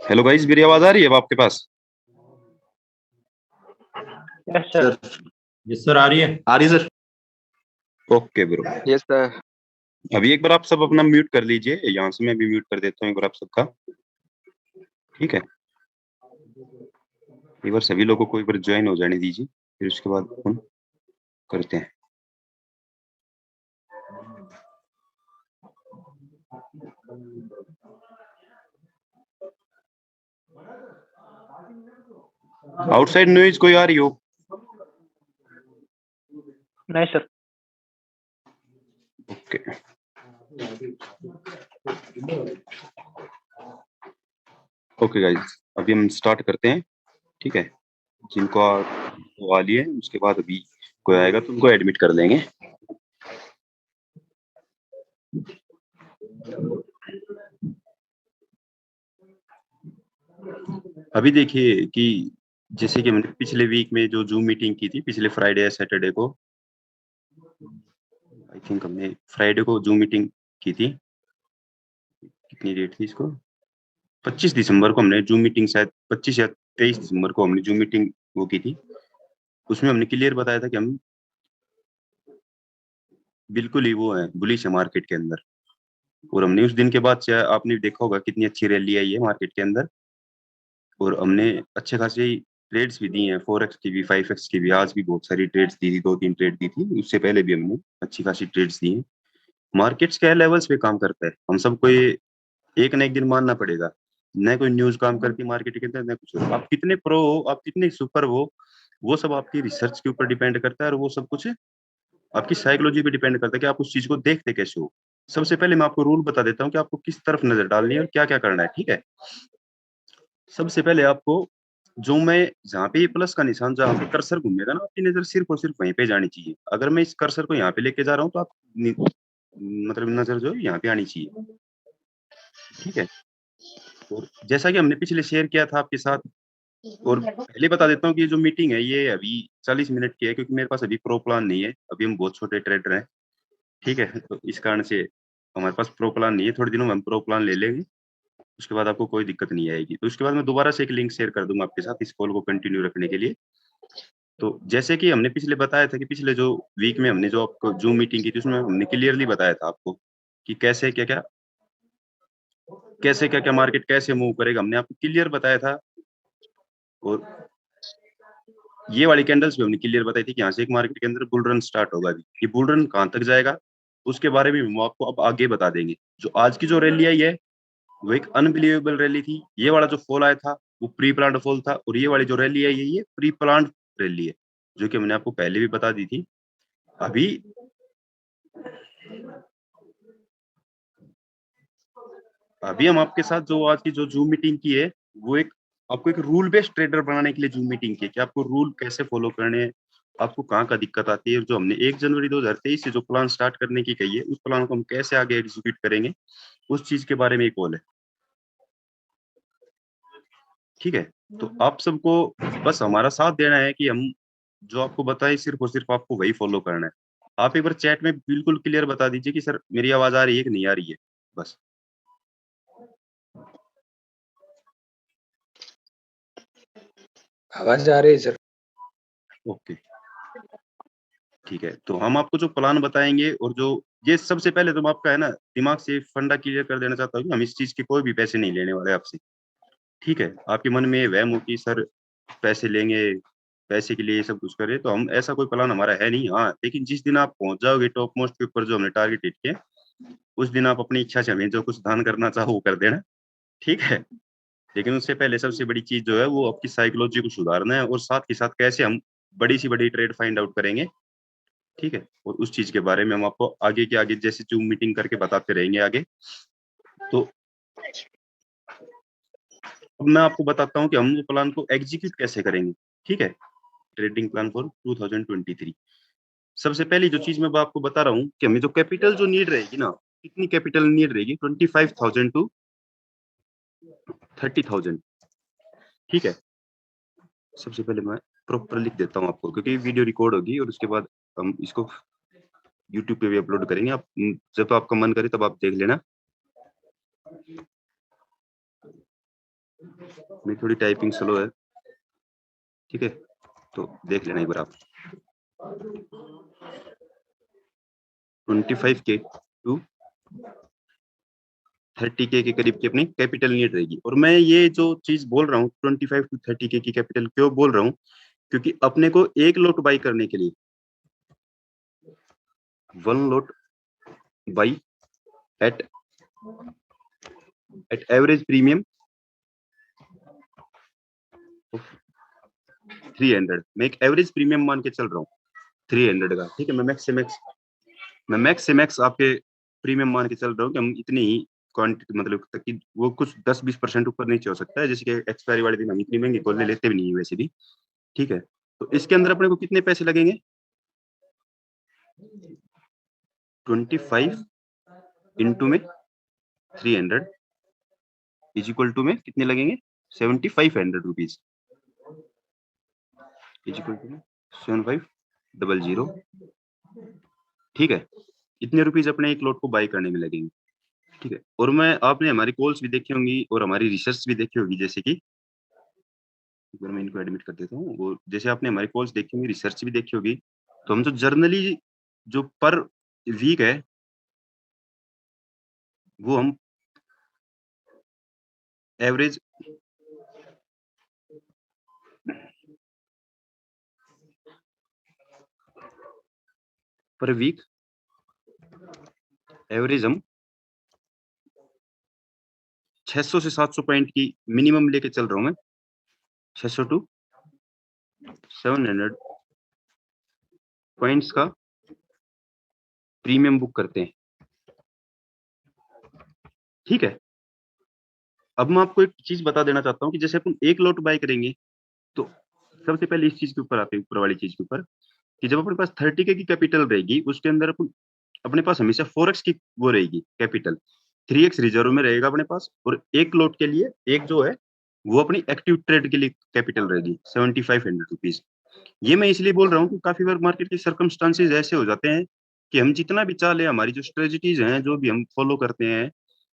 Hello guys, मेरी आवाज आ रही है अब आपके पास? Yes sir. Sir. Yes sir, आ रही है, आ रही है sir. Okay bro. Yes sir. अभी एक बार आप सब अपना म्यूट कर लीजिए, यहाँ से मैं भी म्यूट कर देता हूँ एक बार आप सबका। ठीक है, एक बार सभी लोगों को एक बार ज्वाइन हो जाने दीजिए, फिर उसके बाद हम करते हैं। आउटसाइड नॉइज कोई आ रही हो? नहीं सर। ओके, ओके गाइस, अभी हम स्टार्ट करते हैं। ठीक है, जिनको आ लिए उसके बाद अभी कोई आएगा तो उनको एडमिट कर लेंगे। अभी देखिए कि जैसे कि हमने पिछले वीक में जो जूम मीटिंग की थी, पिछले फ्राइडे या सैटरडे को, आई थिंक हमने फ्राइडे को जूम मीटिंग की थी। कितनी डेट थी इसको? 25 दिसंबर को हमने जूम मीटिंग, शायद 25 या 23 दिसंबर को हमने जूम मीटिंग वो की थी। उसमें हमने क्लियर बताया था कि हम बिल्कुल ही वो है, बुलिश है मार्केट के अंदर। और हमने उस दिन के बाद से आपने देखा होगा कितनी अच्छी रैली आई है मार्केट के अंदर। और हमने अच्छे खासे ट्रेड्स भी दिए हैं, 4x की भी, 5x की भी। आज भी बहुत सारी ट्रेड्स दी थी, 2-3 ट्रेड दी थी। उससे पहले भी हमने अच्छी खासी ट्रेड्स दी हैं। मार्केट्स क्या लेवल्स पे काम करता है, हम सबको ये एक ना एक दिन मानना पड़ेगा। न कोई न्यूज काम करती मार्केट के अंदर, न कुछ। आप कितने प्रो हो, आप कितने सुपर हो, वो सब आपकी रिसर्च के ऊपर डिपेंड करता है। और वो सब कुछ आपकी साइकोलॉजी पे डिपेंड करता है कि आप उस चीज को देखते कैसे हो। सबसे पहले मैं आपको रूल बता देता हूँ कि आपको किस तरफ नजर डालनी है और क्या क्या करना है। ठीक है, सबसे पहले आपको जो मैं, जहाँ पे ये प्लस का निशान, जहाँ पे कर्सर घूमेगा ना, आपकी नजर सिर्फ और सिर्फ वहीं पे जानी चाहिए। अगर मैं इस कर्सर को यहाँ पे लेके जा रहा हूँ तो आप मतलब नजर जो है यहाँ पे आनी चाहिए। ठीक है, और जैसा कि हमने पिछले शेयर किया था आपके साथ, और पहले बता देता हूँ कि ये जो मीटिंग है ये अभी 40 मिनट की है, क्योंकि मेरे पास अभी प्रो प्लान नहीं है। अभी हम बहुत छोटे ट्रेडर हैं। ठीक है, तो इस कारण से हमारे पास प्रो प्लान नहीं है। थोड़े दिनों में हम प्रो प्लान ले लेंगे, उसके बाद आपको कोई दिक्कत नहीं आएगी। तो उसके बाद मैं दोबारा से एक लिंक शेयर कर दूंगा आपके साथ इस कॉल को कंटिन्यू रखने के लिए। तो जैसे कि हमने पिछले बताया था कि पिछले जो वीक में हमने जो आपको जूम मीटिंग की थी, उसमें हमने क्लियरली बताया था आपको कि कैसे क्या क्या मार्केट कैसे मूव करेगा। हमने आपको क्लियर बताया था। और ये वाली कैंडल्स भी हमने क्लियर बताई थी कि यहाँ से एक मार्केट के अंदर बुल रन स्टार्ट होगा। अभी ये बुल रन कहाँ तक जाएगा उसके बारे में हम आपको अब आगे बता देंगे। जो आज की जो रैली आई है वो एक अनबिलीवेबल रैली थी। ये वाला जो फॉल आया था वो प्री प्लान्ड फॉल था, और ये वाली जो रैली आई है ये प्री प्लान्ड रैली है, जो कि हमने आपको पहले भी बता दी थी। अभी हम आपके साथ जो आज की जो जूम मीटिंग की है वो एक आपको एक रूल बेस्ड ट्रेडर बनाने के लिए जूम मीटिंग की है कि आपको रूल कैसे फॉलो करने हैं, आपको कहाँ का दिक्कत आती है। जो हमने 1 जनवरी 2023 से जो प्लान स्टार्ट करने की कही है, उस प्लान को हम कैसे आगे एग्जीक्यूट करेंगे, उस चीज के बारे में एक कॉल है। ठीक है, तो आप सबको बस हमारा साथ देना है कि हम जो आपको बताएं सिर्फ और सिर्फ आपको वही फॉलो करना है। आप एक बार चैट में बिल्कुल क्लियर बता दीजिए कि सर मेरी आवाज आ रही है कि नहीं आ रही है, बस। आवाज आ रही है सर। ओके, ठीक है। तो हम आपको जो प्लान बताएंगे, और जो ये सबसे पहले तो मैं आपका है ना दिमाग से फंडा क्लियर कर देना चाहता हूँ कि हम इस चीज के कोई भी पैसे नहीं लेने वाले आपसे। ठीक है, आपके मन में वहम हो कि सर पैसे लेंगे, पैसे के लिए ये सब कुछ करें, तो हम ऐसा कोई प्लान हमारा है नहीं। हाँ, लेकिन जिस दिन आप पहुंच जाओगे टॉप मोस्ट के ऊपर जो हमने टारगेट हिट किया, उस दिन आप अपनी इच्छा से हमें जो कुछ दान करना चाहो वो कर देना। ठीक है, लेकिन उससे पहले सबसे बड़ी चीज जो है वो आपकी साइकोलॉजी को सुधारना है, और साथ के साथ कैसे हम बड़ी सी बड़ी ट्रेड फाइंड आउट करेंगे। ठीक है, और उस चीज के बारे में हम आपको आगे के आगे जैसे जूम मीटिंग करके बताते रहेंगे आगे। तो अब मैं आपको बताता हूँ कि हम प्लान को एग्जीक्यूट कैसे करेंगे। ठीक है, ट्रेडिंग प्लान फॉर 2023। सबसे पहली जो चीज मैं आपको बता रहा हूँ कि हमें जो कैपिटल जो नीड रहेगी ना, कितनी कैपिटल नीड रहेगी? 25,000 टू 30,000। ठीक है, सबसे पहले मैं प्रॉपर लिख देता हूँ आपको, क्योंकि वीडियो रिकॉर्ड होगी और उसके बाद हम इसको यूट्यूब पे भी अपलोड करेंगे। आप जब आपका मन करे तब आप देख लेना। मेरी थोड़ी टाइपिंग स्लो है, ठीक है, तो देख लेना एक बार आप। 25K टू 30K के करीब की अपनी कैपिटल नीड रहेगी। और मैं ये जो चीज बोल रहा हूँ 25 टू 30K की कैपिटल क्यों बोल रहा हूँ, क्योंकि अपने को एक लॉट बाई करने के लिए 1 lot buy at average premium 300, मैं एक एवरेज प्रीमियम मान के चल रहा हूँ 300 का, ठीक है। मैं मैक्स से मैक्स आपके प्रीमियम मान के चल रहा हूँ कि हम इतनी ही क्वांटिटी, मतलब तक कि वो कुछ 10-20% ऊपर नीचे हो सकता है, जैसे कि एक्सपायरी वाले दिन हम इतनी महंगी कॉल लेते भी नहीं है वैसे भी, ठीक है। तो इसके अंदर अपने को कितने पैसे लगेंगे, 25 इंटू में 300 इज इक्वल टू में कितने लगेंगे, 7500 रुपीज इज इक्वल टू 7500, ठीक है। इतने रुपीज अपने एक लॉट को बाई करने में लगेंगे, ठीक है। और मैं आपने हमारी कॉल्स भी देखी होंगी और हमारी रिसर्च भी देखी होगी, जैसे कि एक बार मैं इनको एडमिट कर देता हूँ। वो जैसे आपने हमारी कॉल्स देखी होंगी, रिसर्च भी देखी होगी, तो हम जो जर्नली जो पर वीक है वो हम एवरेज पर वीक एवरेज हम 600 से 700 पॉइंट की मिनिमम लेके चल रहा हूँ मैं, 600 टू 700 पॉइंट्स का प्रीमियम बुक करते हैं, ठीक है। अब मैं आपको एक चीज बता देना चाहता हूँ कि जैसे अपन एक लॉट बाय करेंगे, तो सबसे पहले इस चीज के ऊपर आते हैं, ऊपर वाली चीज के ऊपर, कि जब अपने पास 30K की कैपिटल रहेगी, उसके अंदर अपन अपने पास हमेशा 4x की वो रहेगी कैपिटल, 3x रिजर्व में रहेगा अपने पास, और एक लॉट के लिए एक जो है वो अपनी एक्टिव ट्रेड के लिए कैपिटल रहेगी 7500 रुपीज। ये मैं इसलिए बोल रहा हूँ कि काफी बार मार्केट के सर्कमस्टांसेस ऐसे हो जाते हैं कि हम जितना भी चाह लें, हमारी जो स्ट्रेटजीज हैं जो भी हम फॉलो करते हैं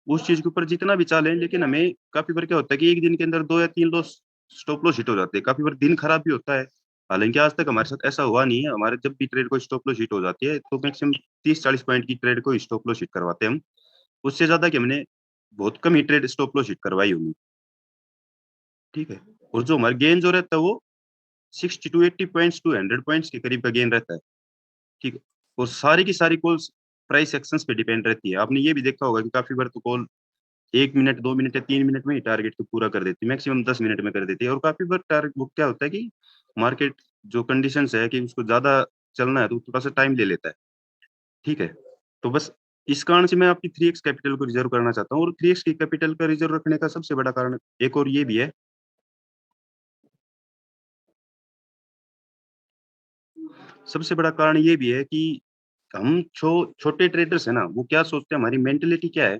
उस चीज के ऊपर जितना भी चाह लें, लेकिन हमें काफी बार क्या होता है कि एक दिन के अंदर 2 या 3 लॉस स्टॉप लॉस हिट हो जाते हैं, काफी बार दिन खराब भी होता है। हालांकि आज तक हमारे साथ ऐसा हुआ नहीं है, हमारे जब भी ट्रेड को स्टॉप लॉस हिट हो जाती है तो मैक्सिमम 30-40 पॉइंट की ट्रेड को स्टॉप लॉस हिट करवाते हैं हम, उससे ज्यादा कि हमने बहुत कम ही ट्रेड स्टॉप लॉस हिट करवाई होगी, ठीक है। और जो हमारा गेन जो रहता है वो 60 टू 80 पॉइंट्स टू 100 पॉइंट्स के करीब का गेन रहता है, ठीक है। और सारी की सारी कॉल्स प्राइस एक्शंस पे डिपेंड रहती है। आपने ये भी देखा होगा कि काफी बार तो कॉल 1 मिनट 2 मिनट या 3 मिनट में ही टारगेट को पूरा कर देती है, मैक्सिमम 10 मिनट में कर देती है। और काफी बार टारगेट वो क्या होता है कि मार्केट जो कंडीशंस है कि उसको ज्यादा चलना है तो थोड़ा सा टाइम ले लेता है, ठीक है। तो बस इस कारण से मैं आपकी 3x कैपिटल को रिजर्व करना चाहता हूँ। और 3x की कैपिटल का रिजर्व रखने का सबसे बड़ा कारण एक और ये भी है, सबसे बड़ा कारण ये भी है कि हम छोटे ट्रेडर्स है ना, वो क्या सोचते हैं, हमारी मेंटेलिटी क्या है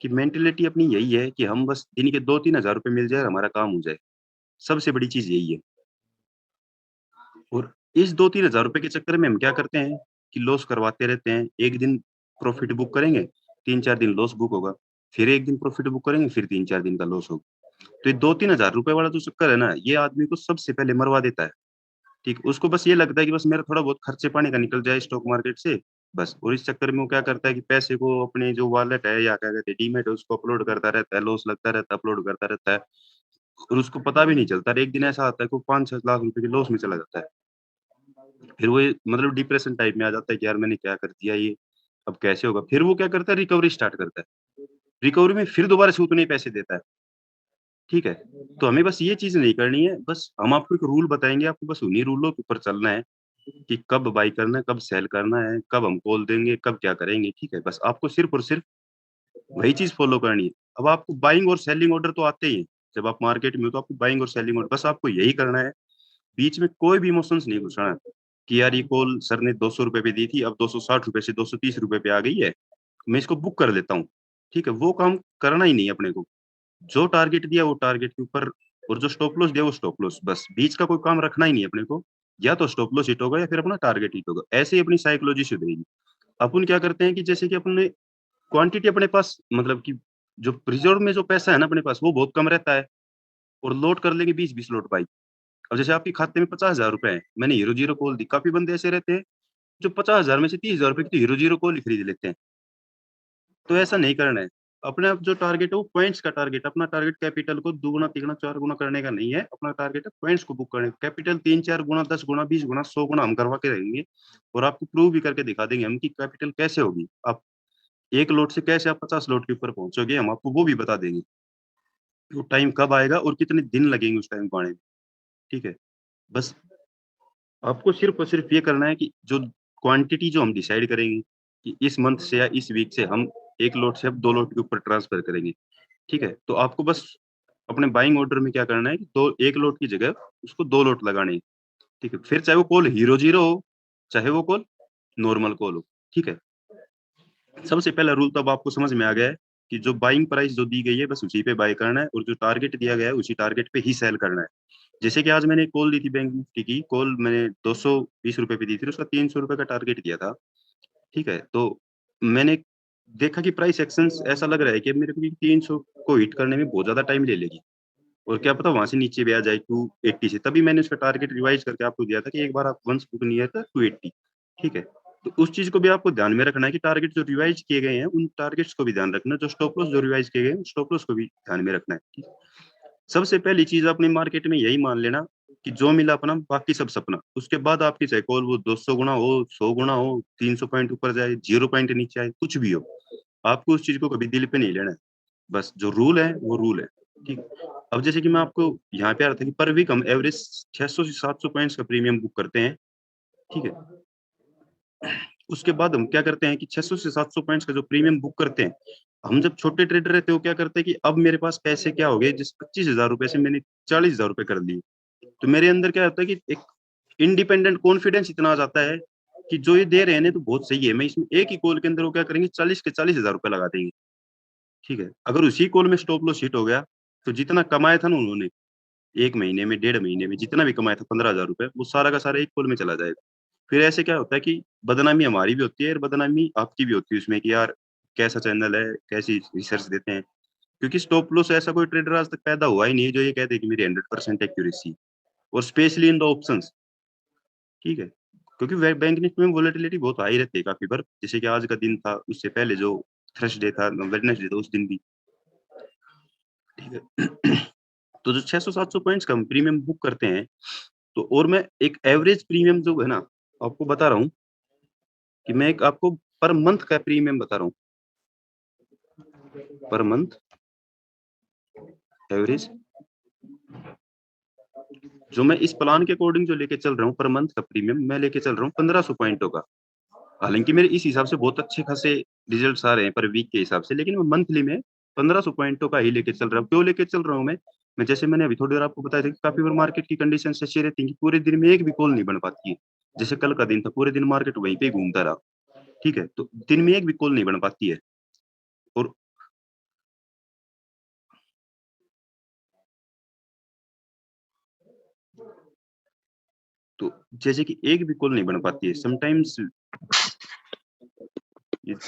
कि मेंटेलिटी अपनी यही है कि हम बस दिन के 2-3 हजार रुपए मिल जाए और हमारा काम हो जाए, सबसे बड़ी चीज यही है। और इस 2-3 हजार रुपए के चक्कर में हम क्या करते हैं कि लॉस करवाते रहते हैं। एक दिन प्रॉफिट बुक करेंगे, 3-4 दिन लॉस बुक होगा, फिर एक दिन प्रॉफिट बुक करेंगे, फिर 3-4 दिन का लॉस होगा। तो ये 2-3 हजार रुपए वाला जो चक्कर है ना, ये आदमी को सबसे पहले मरवा देता है, ठीक। उसको बस ये लगता है कि बस मेरा थोड़ा बहुत खर्चे पानी का निकल जाए स्टॉक मार्केट से, बस। और इस चक्कर में वो क्या करता है कि पैसे को अपने जो वॉलेट है या क्या कहते हैं डीमेट है उसको अपलोड करता रहता है, लॉस लगता रहता है, अपलोड करता रहता है, और उसको पता भी नहीं चलता। और एक दिन ऐसा आता है कि वो 5-6 लाख रुपए के लॉस में चला जाता है। फिर वो मतलब डिप्रेशन टाइप में आ जाता है कि यार मैंने क्या कर दिया ये, अब कैसे होगा। फिर वो क्या करता है, रिकवरी स्टार्ट करता है, रिकवरी में फिर दोबारा से उतने ही पैसे देता है, ठीक है। तो हमें बस ये चीज नहीं करनी है, बस हम आपको एक रूल बताएंगे, आपको बस उन्हीं रूलों के ऊपर चलना है कि कब बाई करना है, कब सेल करना है, कब हम कॉल देंगे, कब क्या करेंगे, ठीक है। बस आपको सिर्फ और सिर्फ वही चीज फॉलो करनी है। अब आपको बाइंग और सेलिंग ऑर्डर तो आते ही हैं, जब आप मार्केट में हो तो आपको बाइंग और सेलिंग ऑर्डर बस आपको यही करना है। बीच में कोई भी इमोशंस नहीं घुसाना है कि यार ये कॉल सर ने 200 रुपए पे दी थी, अब 260 रुपए से 230 रुपए पे आ गई है, मैं इसको बुक कर लेता हूँ, ठीक है। वो काम करना ही नहीं है अपने को। जो टारगेट दिया वो टारगेट के ऊपर, और जो स्टॉप लॉस दिया वो स्टॉप लॉस, बस बीच का कोई काम रखना ही नहीं है अपने को। या तो स्टॉप लॉस हिट होगा या फिर अपना टारगेट हिट होगा, ऐसे ही अपनी साइकोलॉजी सुधरेगी। अपन क्या करते हैं कि जैसे कि अपने क्वांटिटी अपने पास, मतलब कि जो रिजर्व में जो पैसा है ना अपने पास वो बहुत कम रहता है, और लोड कर लेंगे 20-20 लोट बाइक। अब जैसे आपके खाते में 50,000 रुपए है, मैंने हीरो जीरो कॉल दी, काफी बंदे ऐसे रहते हैं जो 50,000 में से 30,000 रुपए की तो हीरो जीरो कॉल ही खरीद लेते हैं। तो ऐसा नहीं करना है। अपने आप जो टारगेट है वो पॉइंट्स का टारगेट, अपना टारगेट कैपिटल को 2 गुना 3 गुना 4 गुना करने का नहीं है, अपना टारगेट है पॉइंट्स को बुक करने का। कैपिटल 3-4 गुना 10 गुना 20 गुना 100 गुना हम करवा के रहेंगे और आपको प्रूव भी करके दिखा देंगे हम कि कैपिटल कैसे होगी। आप एक लोट से कैसे आप 50 लोट के ऊपर पहुंचोगे, हम आपको वो भी बता देंगे। वो टाइम कब आएगा और कितने दिन लगेंगे उस टाइम को आने में। ठीक है, बस आपको सिर्फ और सिर्फ ये करना है कि जो क्वांटिटी जो हम डिसाइड करेंगे कि इस मंथ से या इस वीक से हम एक लोट से अब 2 लोट के ऊपर ट्रांसफर करेंगे। ठीक है, तो आपको बस अपने बाइंग ऑर्डर में क्या करना है कि दो एक लोट की जगह उसको 2 लोट लगाने हैं। ठीक है, फिर चाहे वो कॉल हीरो जीरो हो, चाहे वो कॉल नॉर्मल कॉल हो। ठीक है, सबसे पहला रूल तो अब आपको समझ में आ गया है कि जो बाइंग प्राइस जो दी गई है बस उसी पे बाय करना है और जो टारगेट दिया गया है उसी टारगेट पे ही सेल करना है। जैसे कि आज मैंने कॉल दी थी बैंक निफ्टी की, कॉल मैंने 220 रुपए पे दी थी, उसका 300 रुपए का टारगेट दिया था। ठीक है, तो मैंने देखा कि प्राइस एक्शन ऐसा लग रहा है कि मेरे को 300 को हिट करने में बहुत ज्यादा टाइम ले लेगी और क्या पता वहां से नीचे भी आ जाए 280 से। तभी मैंने उसका टारगेट रिवाइज करके आपको दिया था कि एक बार आप वंस बुक नहीं है तो 280। ठीक है, तो उस चीज को भी आपको ध्यान में रखना है कि टारगेट जो रिवाइज किए गए हैं उन टारगेट्स को भी ध्यान रखना, जो स्टॉप लॉस जो रिवाइज किए गए हैं स्टॉप लॉस को भी ध्यान में रखना है। ठीक है? सबसे पहली चीज अपने मार्केट में यही मान लेना कि जो मिला अपना बाकी सब सपना। उसके बाद आपकी चाहे कॉल वो 200 गुना हो, 100 गुना हो, 300 पॉइंट ऊपर जाए, 0 पॉइंट नीचे आए, कुछ भी हो, आपको उस चीज को कभी दिल पे नहीं लेना है। बस जो रूल है वो रूल है। ठीक। अब जैसे कि मैं आपको यहाँ पे आ रहा था कि पर वीक हम एवरेज 600 से 700 पॉइंट्स का प्रीमियम बुक करते हैं। ठीक है, उसके बाद हम क्या करते हैं कि 600 से 700 पॉइंट्स का जो प्रीमियम बुक करते हैं, हम जब छोटे ट्रेडर रहते हो क्या करते हैं कि अब मेरे पास पैसे क्या हो गए, जिस 25,000 रुपए से मैंने 40,000 रुपए कर लिए, तो मेरे अंदर क्या होता है कि एक इंडिपेंडेंट कॉन्फिडेंस इतना आ जाता है कि जो ये दे रहे हैं ना तो बहुत सही है, मैं इसमें एक ही कॉल के अंदर वो क्या करेंगे 40 के 40,000 रुपए लगा देंगे। ठीक है, अगर उसी कॉल में स्टॉप लॉस हिट हो गया तो जितना कमाया था ना उन्होंने एक महीने में 1.5 महीने में जितना भी कमाया था 15,000 रुपए, वो सारा का सारा एक कॉल में चला जाएगा। फिर ऐसे क्या होता है कि बदनामी हमारी भी होती है और बदनामी आपकी भी होती है उसमें कि यार कैसा चैनल है, कैसी रिसर्च देते हैं। क्योंकि स्टॉप लॉस ऐसा कोई ट्रेडर आज तक पैदा हुआ ही नहीं है जो ये कहते हैं कि मेरी 100% एक्यूरेसी, और स्पेशली इन द ऑप्शंस। ठीक है, क्योंकि बैंक निफ्टी में वोलेटिलिटी बहुत हाई रहती है काफी बार, जैसे कि आज का दिन था, उससे पहले जो थर्सडे था, वेडनेसडे था, उस दिन भी। ठीक है, तो जो 600-700 पॉइंट्स का हम प्रीमियम बुक करते हैं, तो और मैं एक एवरेज प्रीमियम जो है ना आपको बता रहा हूँ कि मैं एक आपको पर मंथ का प्रीमियम बता रहा हूँ, पर मंथ एवरेज जो मैं इस प्लान के अकॉर्डिंग जो लेके चल रहा हूँ, पर मंथ का प्रीमियम मैं लेके चल रहा हूँ 1500 पॉइंटों का। हालांकि मेरे इस हिसाब से बहुत अच्छे खासे रिजल्ट्स आ रहे हैं पर वीक के हिसाब से, लेकिन मैं मंथली में 1500 पॉइंटों का ही लेके चल रहा हूँ। क्यों लेके चल रहा हूँ मैं जैसे मैंने अभी थोड़ी देर आपको बताया था कि काफी बार मार्केट की कंडीशन ऐसी रहती है कि पूरे दिन में एक भी कॉल नहीं बन पाती है। जैसे कल का दिन था, पूरे दिन मार्केट वहीं पे घूमता रहा। ठीक है, तो दिन में एक भी कॉल नहीं बन पाती है। और तो जैसे कि एक भी कॉल नहीं बन पाती है समटाइम्स। ये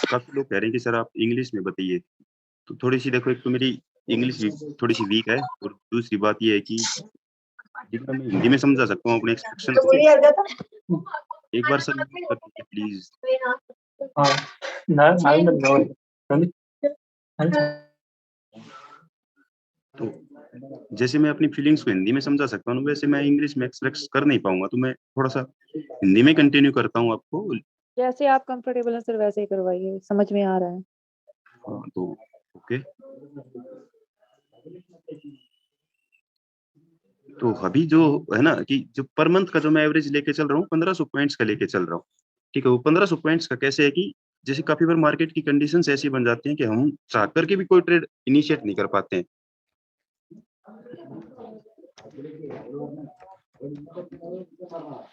काफी लोग कह रहे हैं कि सर आप इंग्लिश में बताइए, तो थोड़ी सी देखो, एक तो मेरी इंग्लिश थोड़ी सी वीक है और दूसरी बात ये है कि जितना मैं हिंदी में समझा सकता हूँ अपने एक्सप्रेशन को, एक बार सर कर दीजिए प्लीज। तो जैसे मैं अपनी फीलिंग्स को हिंदी में समझा सकता हूँ वैसे मैं इंग्लिश में एक्सप्रेस कर नहीं पाऊंगा, तो मैं थोड़ा सा हिंदी में कंटिन्यू करता हूँ आपको। जैसे आप कंफर्टेबल हैं सर वैसे ही करवाइए, समझ में आ रहा है। हाँ, तो ओके। तो अभी जो है ना कि जो पर मंथ का जो मैं एवरेज लेके चल रहा हूँ 1500 पॉइंट्स का लेके चल रहा हूँ। ठीक है, वो 1500 पॉइंट्स का कैसे है कि जैसे काफी बार मार्केट की कंडीशंस ऐसी बन जाती हैं कि हम चाह करके भी कोई ट्रेड इनिशिएट नहीं कर पाते हैं।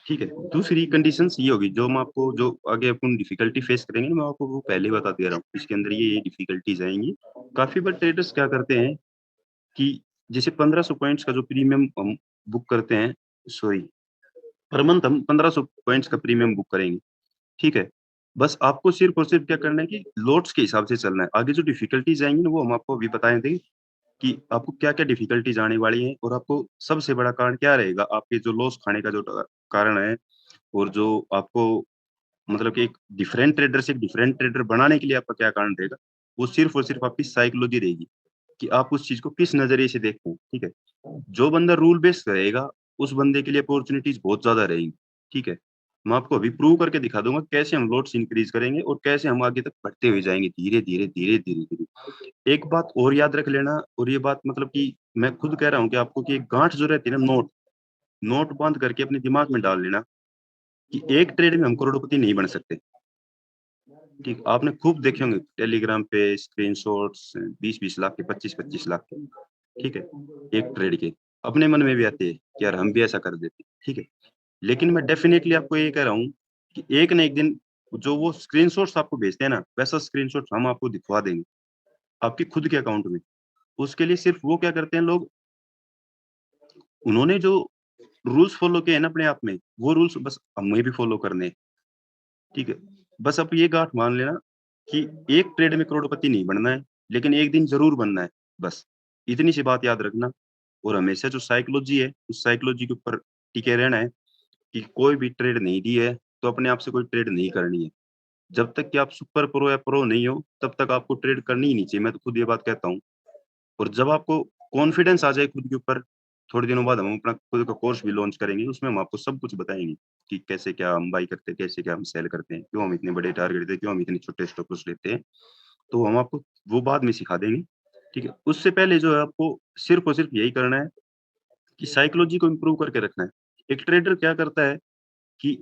ठीक है, दूसरी कंडीशंस ये होगी जो मैं आपको जो आगे अपन डिफिकल्टी फेस करेंगे ना, मैं आपको वो पहले बता दे रहा हूँ, इसके अंदर ये डिफिकल्टीज आएंगी। काफी बार ट्रेडर्स क्या करते हैं कि जैसे 1500 पॉइंट्स का जो प्रीमियम हम बुक करते हैं, सॉरी पर मंथ हम 1500 पॉइंट्स का प्रीमियम बुक करेंगे। ठीक है, बस आपको सिर्फ और सिर्फ क्या करना है कि लोट्स के हिसाब से चलना है। आगे जो डिफिकल्टीज आएंगी ना वो हम आपको अभी बताए थे कि आपको क्या-क्या डिफिकल्टीज आने वाली हैं और आपको सबसे बड़ा कारण क्या रहेगा, आपके जो लॉस खाने का जो कारण है और जो आपको मतलब कि एक डिफरेंट ट्रेडर से एक डिफरेंट ट्रेडर बनाने के लिए आपका क्या कारण रहेगा, वो सिर्फ़ और सिर्फ़ आपकी साइकोलॉजी रहेगी कि आप उस चीज़ को किस नज़रिए से देखते हैं, ठीक है? जो बंदा रूल बेस्ड रहेगा, उस बंदे के लिए अपॉर्च्युनिटीज़ बहुत ज़्यादा रहेंगी, ठीक है? मैं आपको अभी प्रूव करके दिखा दूँगा कैसे हम लॉट्स इंक्रीज़ करेंगे और कैसे हम आगे तक बढ़ते हुए जाएँगे धीरे-धीरे, धीरे-धीरे, धीरे। एक बात और याद रख लेना और ये बात मतलब कि मैं खुद कह रहा हूँ कि आपको कि एक गाँठ जो रहती है ना नोट बाँध करके अपने दिमाग में डाल लेना कि एक ट्रेड में हम करोड़पति नहीं बन सकते। ठीक, आपने खूब देखे होंगे टेलीग्राम पे स्क्रीनशॉट्स 20-20 लाख के, 25-25 लाख के, ठीक है? एक ट्रेड के। अपने मन में भी आते हैं कि यार हम भी ऐसा कर देते, ठीक है? लेकिन मैं डेफिनिटली आपको ये कह रहा हूँ कि एक ना एक दिन जो वो स्क्रीनशॉट्स आपको भेजते हैं ना, वैसा स्क्रीनशॉट हम आपको दिखवा देंगे, आपके खुद के अकाउंट में। उसके लिए सिर्फ़ वो क्या करते हैं लोग, उन्होंने जो रूल्स फ़ॉलो किए हैं ना अपने आप में, वो रूल्स बस हमें भी फ़ॉलो करने हैं, ठीक है? बस आप ये गाँठ मान लेना कि एक ट्रेड में करोड़पति नहीं बनना है, लेकिन एक दिन ज़रूर बनना है, बस। इतनी सी बात याद रखना और हमेशा जो साइकोलॉजी है, उस साइकोलॉजी के ऊपर टिके रहना है कि कोई भी ट्रेड नहीं दी है, तो अपने आप से कोई ट्रेड नहीं करनी है। जब तक कि आप सुपर प्रो या प्रो नहीं हो, तब तक आपको ट्रेड करनी ही नहीं चाहिए, मैं तो खुद ये बात कहता हूँ। और जब आपको कॉन्फिडेंस आ जाए खुद के ऊपर, थोड़े दिनों बाद हम अपना खुद का कोर्स भी लॉन्च करेंगे, उसमें हम आपको सब कुछ बताएँगे कि कैसे क्या हम बाय करते हैं, कैसे क्या हम सेल करते हैं, क्यों हम इतने बड़े टारगेट देते हैं, क्यों हम इतने छोटे स्टॉप लॉस लेते हैं। तो हम आपको वो बाद में सिखा देंगे, ठीक है? उससे पहले जो है आपको सिर्फ़ और सिर्फ़ यही करना है कि साइकोलॉजी को इम्प्रूव करके रखना है। एक ट्रेडर क्या करता है कि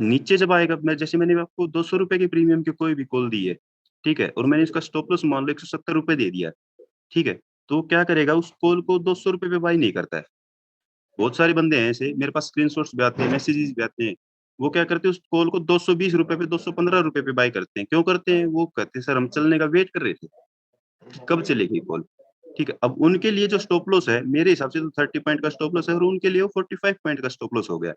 नीचे जब आएगा, मैं जैसे मैंने आपको ₹200 के प्रीमियम की कोई भी कॉल दी है, ठीक है? और मैंने इसका स्टॉप लॉस मान लो ₹170 दे दिया है, ठीक है? तो वो क्या करेगा, उस कॉल को ₹200 पे बाय नहीं करता है। बहुत सारे बंदे हैं ऐसे, मेरे पास स्क्रीनशॉट्स भी आते हैं, मैसेजेस भी आते हैं। वो क्या करते हैं, उस कॉल को ₹220 पे, ₹215 पे बाय करते हैं। क्यों करते हैं? वो कहते हैं सर हम चलने का वेट कर रहे थे, कि कब चलेगी कॉल, ठीक है? अब उनके लिए जो स्टॉप लॉस है, मेरे हिसाब से तो 30 पॉइंट का स्टॉप लॉस है और उनके लिए वो 45 पॉइंट का स्टॉप लॉस हो गया,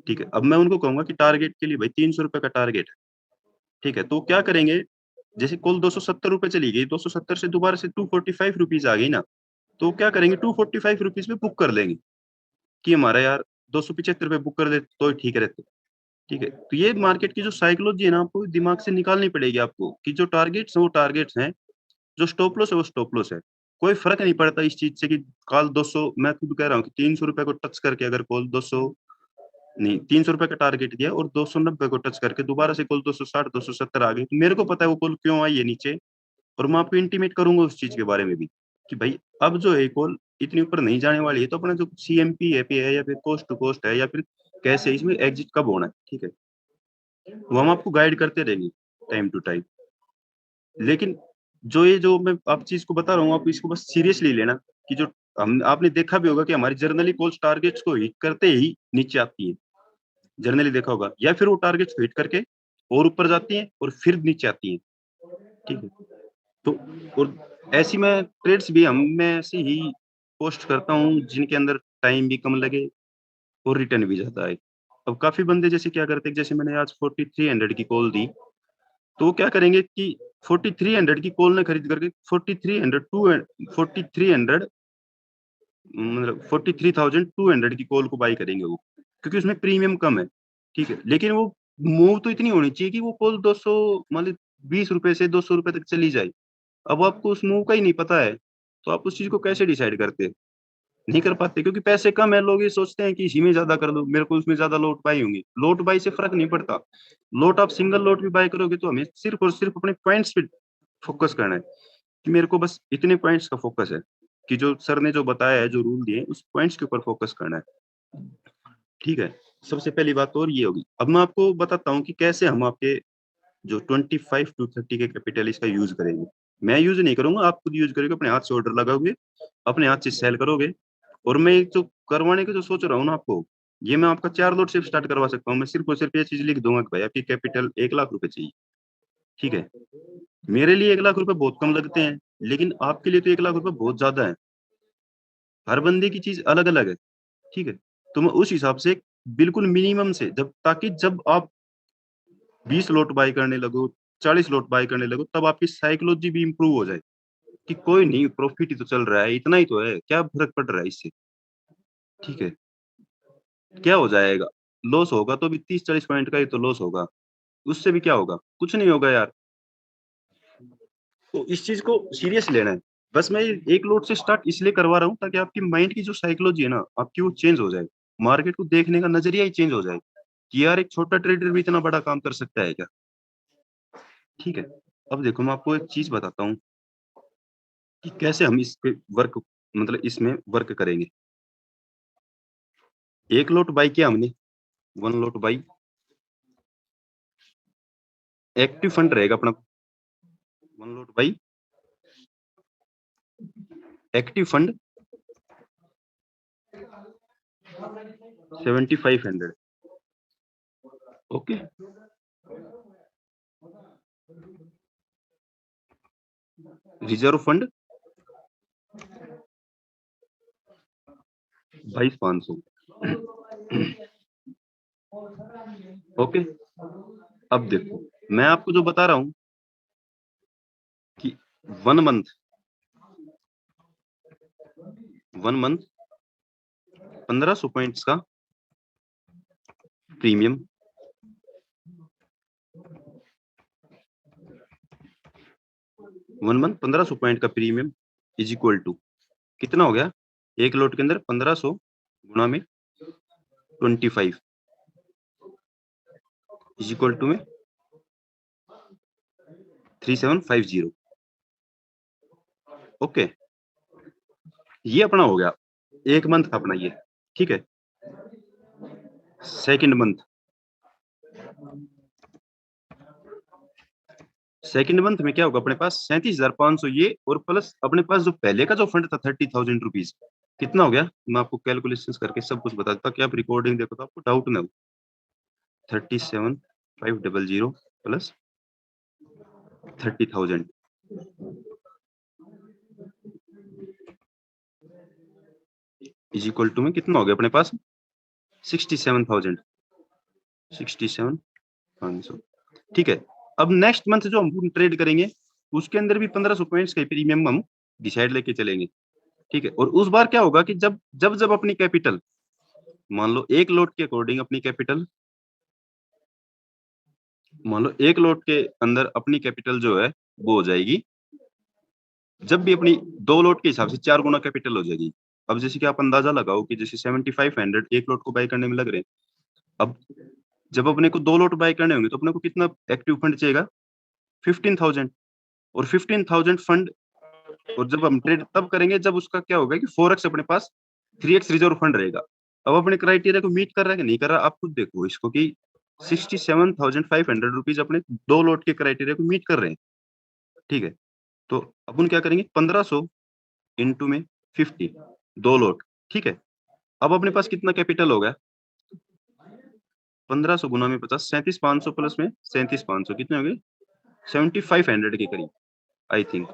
ठीक है? अब मैं उनको कहूँगा कि टारगेट के लिए भाई ₹300 का टारगेट है, ठीक है? तो क्या करेंगे, जैसे कॉल ₹270 चली गई, 270 से दोबारा से ₹245 आ गई ना, तो क्या करेंगे, ₹245 में बुक कर लेंगे कि हमारा यार 275 पे बुक कर देते तो ही ठीक रहते, ठीक है? तो ये मार्केट की जो साइकोलॉजी है ना, आपको दिमाग से निकालनी पड़ेगी आपको कि जो टारगेट्स हैं, वो टारगेट्स हैं, जो स्टॉप लॉस है, वो स्टॉप लॉस है। कोई फ़र्क नहीं पड़ता इस चीज़ से कि कल 200, मैं खुद कह रहा हूँ कि ₹300 को टच करके अगर कॉल 200 नहीं, ₹300 का टारगेट दिया और 290 को टच करके दोबारा से कॉल 260, 270 आ गई, तो मेरे को पता है वो कॉल क्यों आई है नीचे और मैं आपको इंटीमेट करूँगा उस चीज़ के बारे में भी कि भाई अब जो है कॉल इतनी ऊपर नहीं जाने वाली है, तो अपना जो सीएमपी है पे है या फिर कोस्ट टू कोस्ट है या फिर कैसे इसमें एग्ज़िट कब होना है, ठीक है? वो हम आपको गाइड करते रहेंगे टाइम टू टाइम। लेकिन जो मैं आप चीज़ को बता रहा हूँ, आप इसको बस सीरियसली लेना कि जो हम आपने देखा भी होगा कि हमारी जर्नली कॉल्स टारगेट्स को हिट करते ही नीचे आती हैं। जनरली देखा होगा या फिर वो टारगेट्स को हिट करके और ऊपर जाती हैं और फिर नीचे आती हैं, ठीक है? तो और ऐसी मैं ट्रेड्स भी हम मैं ऐसे ही पोस्ट करता हूँ जिनके अंदर टाइम भी कम लगे और रिटर्न भी ज़्यादा आए। अब काफ़ी बंदे जैसे क्या करते हैं, जैसे मैंने आज 4300 की कॉल दी, तो वो क्या करेंगे कि 4300 की कॉल ना खरीद करके 4300 टू 4300 मतलब 43,200 की कॉल को बाय करेंगे वो, क्योंकि उसमें प्रीमियम कम है, ठीक है? लेकिन वो मूव तो इतनी होनी चाहिए कि वो कॉल 200 मतलब ₹20 से ₹200 तक चली जाए। अब आपको उस मूव का ही नहीं पता है, तो आप उस चीज़ को कैसे डिसाइड करते हैं? नहीं कर पाते क्योंकि पैसे कम है, लोग ये सोचते हैं कि इसी में ज़्यादा कर दो, मेरे को उसमें ज़्यादा लॉट बाय होंगे। लॉट बाय से फ़र्क नहीं पड़ता। लॉट आप सिंगल लॉट भी बाय करोगे तो हमें सिर्फ़ और सिर्फ़ अपने पॉइंट्स पे फ़ोकस करना है, कि मेरे को बस इतने पॉइंट्स का फ़ोकस है, कि जो सर ने जो बताया है, जो रूल दिए हैं, उस पॉइंट्स के ऊपर फ़ोकस करना है। ठीक है? सबसे पहली बात तो और ये होगी। अब मैं आपको बताता हूँ कि कैसे हम आपके जो 25 टू 30 के कैपिटल इसका यूज़ करेंगे। मैं यूज़ नहीं करूँगा, आप खुद यूज़ करोगे, अपने हाथ से ऑर्डर लगाओगे, अपने हाथ से सेल करोगे और मैं एक जो करवाने का जो सोच रहा हूँ ना आपको, ये मैं आपका 4 लॉट से स्टार्ट करवा सकता हूँ। मैं सिर्फ़ और सिर्फ़ ये चीज़ लिख दूँगा कि भाई आपकी कैपिटल ₹1,00,000 चाहिए, ठीक है? मेरे लिए ₹1,00,000 बहुत कम लगते हैं, लेकिन आपके लिए तो ₹1,00,000 बहुत ज़्यादा है। हर बंदे की चीज़ अलग-अलग है, ठीक है? तो मैं उस हिसाब से बिल्कुल मिनिमम से जब ताकि जब आप 20 लॉट बाय करने लगो, 40 लॉट बाय करने लगो, तब आपकी साइकोलॉजी भी इम्प्रूव हो जाए। कि कोई नहीं, प्रॉफिट ही तो चल रहा है, इतना ही तो है, क्या फर्क पड़ रहा है इससे। ठीक है, क्या हो जाएगा, लॉस होगा तो भी 30-40 पॉइंट का ही तो लॉस होगा, उससे भी क्या होगा, कुछ नहीं होगा यार। तो इस चीज को सीरियस लेना है। बस मैं एक लोट से स्टार्ट इसलिए करवा रहा हूँ ताकि आपकी माइंड की जो साइकोलॉजी है ना आपकी, वो चेंज हो जाए, मार्केट को देखने का नजरिया ही चेंज हो जाए कि यार एक छोटा ट्रेडर भी इतना बड़ा काम कर सकता है क्या। ठीक है, अब देखो मैं आपको एक चीज बताता हूँ कि कैसे हम इस पे वर्क, मतलब इसमें वर्क करेंगे। एक लोट बाई किया हमने, 1 लोट बाई, एक्टिव फंड रहेगा अपना, 1 lot by active fund 7500। Okay, reserve fund 22,500। Okay, अब देखो मैं आपको जो बता रहा हूं कि 1 मंथ 1500 पॉइंट्स का प्रीमियम, 1 मंथ 1500 पॉइंट का प्रीमियम इज इक्वल टू कितना हो गया, एक लोट के अंदर 1500 गुणा में 25 इज इक्वल टू में 3750। ओके, ये अपना हो गया एक मंथ का अपना ये। ठीक है, सेकंड मंथ में क्या होगा अपने पास 37,500 ये, और प्लस अपने पास जो पहले का जो फंड था 30,000 रुपीज, कितना हो गया, मैं आपको कैलकुलेशन करके सब कुछ बता देता कि आप रिकॉर्डिंग देखो तो आपको डाउट ना हो। 37,500 प्लस 30,000 इज इक्वल टू में कितना हो गया अपने पास 67,500। ठीक है, अब नेक्स्ट मंथ जो हम ट्रेड करेंगे उसके अंदर भी 1500 पॉइंट्स का प्रीमियम हम डिसाइड लेके चलेंगे। ठीक है, और उस बार क्या होगा कि जब जब जब अपनी कैपिटल, मान लो एक लोट के अकॉर्डिंग अपनी कैपिटल, मान लो एक लोट के अंदर अपनी कैपिटल जो है वो हो जाएगी, जब भी अपनी 2 लोट के हिसाब से 4 गुना कैपिटल हो जाएगी। अब जैसे कि आप अंदाजा लगाओ कि जैसे 7500 एक लोट को बाय करने में लग रहे हैं, अब जब अपने को 2 लोट बाय करने होंगे तो अपने को कितना एक्टिव फंड चाहिएगा 15,000, और 15,000 फंड, और जब हम ट्रेड तब करेंगे जब उसका क्या होगा कि 4x अपने पास 3x रिजर्व फंड रहेगा। अब अपने क्राइटेरिया को मीट कर रहा है कि नहीं कर रहा, आप खुद देखो इसको कि 67,500 रुपीज अपने 2 लोट के क्राइटेरिया को मीट कर रहे हैं। ठीक है, तो अपन क्या करेंगे 1500 इंटू में 50, 2 लोट। ठीक है, अब अपने पास कितना कैपिटल होगा 1500 गुना में 50, 37,500 प्लस में 37,500 कितने हो गए 7500 के करीब आई थिंक।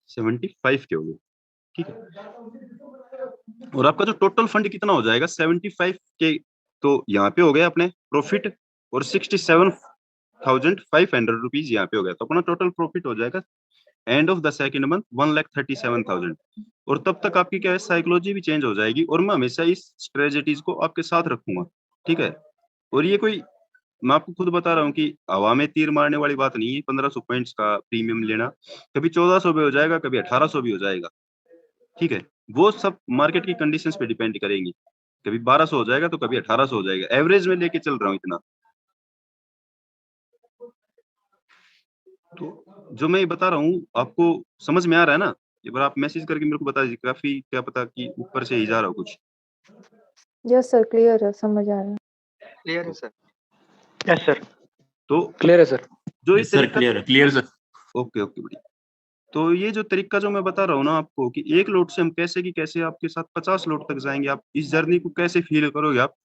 75 के हो गए। ठीक है, और आपका जो टोटल फंड कितना हो जाएगा 75 के, तो यहाँ पे हो गया अपने प्रॉफिट, और 67,500 रुपीज यहाँ पे हो गया, तो अपना टोटल प्रॉफिट हो जाएगा end of the second month 1,37,000। और तब तक आपकी क्या है साइकोलॉजी भी चेंज हो जाएगी, और मैं हमेशा इस स्ट्रेटजीज को आपके साथ रखूंगा। ठीक है, और ये कोई, मैं आपको खुद बता रहा हूँ कि हवा में तीर मारने वाली बात नहीं है 1500 पॉइंट्स का प्रीमियम लेना, कभी 1400 भी हो जाएगा, कभी 1800 भी हो जाएगा। ठीक है, वो सब मार्केट की कंडीशंस पे डिपेंड करेंगी, कभी 1200 हो जाएगा तो कभी 1800 हो जाएगा, एवरेज में लेके चल रहा हूँ इतना। तो जो मैं बता रहा हूँ आपको समझ में आ रहा है ना, एक बार आप मैसेज करके मेरे को बता दीजिए, काफी क्या पता कि ऊपर से ही जा रहा हो कुछ। यस सर, क्लियर है, समझ आ रहा है। क्लियर है सर। यस सर, तो क्लियर है सर। जो ये यस सर, तरीका, क्लियर सर। ओके ओके बढ़िया। तो ये जो तरीका जो मैं बता रहा हूँ ना आपको कि एक लोट से हम कैसे की कैसे आपके साथ 50 लोट तक जाएंगे, आप इस जर्नी को कैसे फील करोगे आप,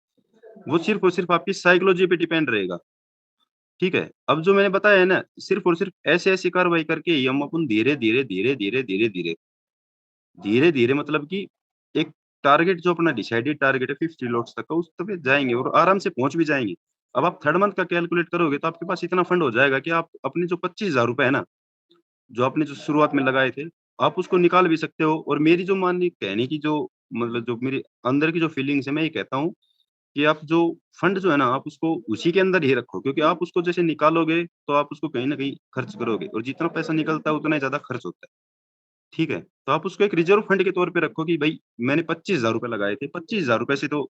वो सिर्फ और सिर्फ आपकी साइकोलॉजी पे डिपेंड रहेगा। ठीक है, अब जो मैंने बताया है ना, सिर्फ और सिर्फ ऐसे ऐसी कार्रवाई करके ही हम अपन धीरे धीरे धीरे धीरे धीरे धीरे धीरे धीरे मतलब कि एक टारगेट जो अपना डिसाइडेड टारगेट है 50 लोट्स तक का, उस तक पे जाएंगे और आराम से पहुंच भी जाएंगे। अब आप थर्ड मंथ का कैलकुलेट करोगे तो आपके पास इतना फंड हो जाएगा कि आप अपने जो 25,000 रुपए है ना, जो आपने जो शुरुआत में लगाए थे, आप उसको निकाल भी सकते हो। और मेरी जो माननी कहने की जो मतलब जो मेरी अंदर की जो फीलिंग्स है, मैं ये कहता हूँ कि आप जो फंड जो है ना, आप उसको उसी के अंदर ही रखो, क्योंकि आप उसको जैसे निकालोगे तो आप उसको कहीं ना कहीं खर्च करोगे, और जितना पैसा निकलता है उतना ही ज्यादा खर्च होता है। ठीक है, तो आप उसको एक रिजर्व फंड के तौर पे रखो कि भाई मैंने 25,000 रुपए लगाए थे, 25,000 रुपए से तो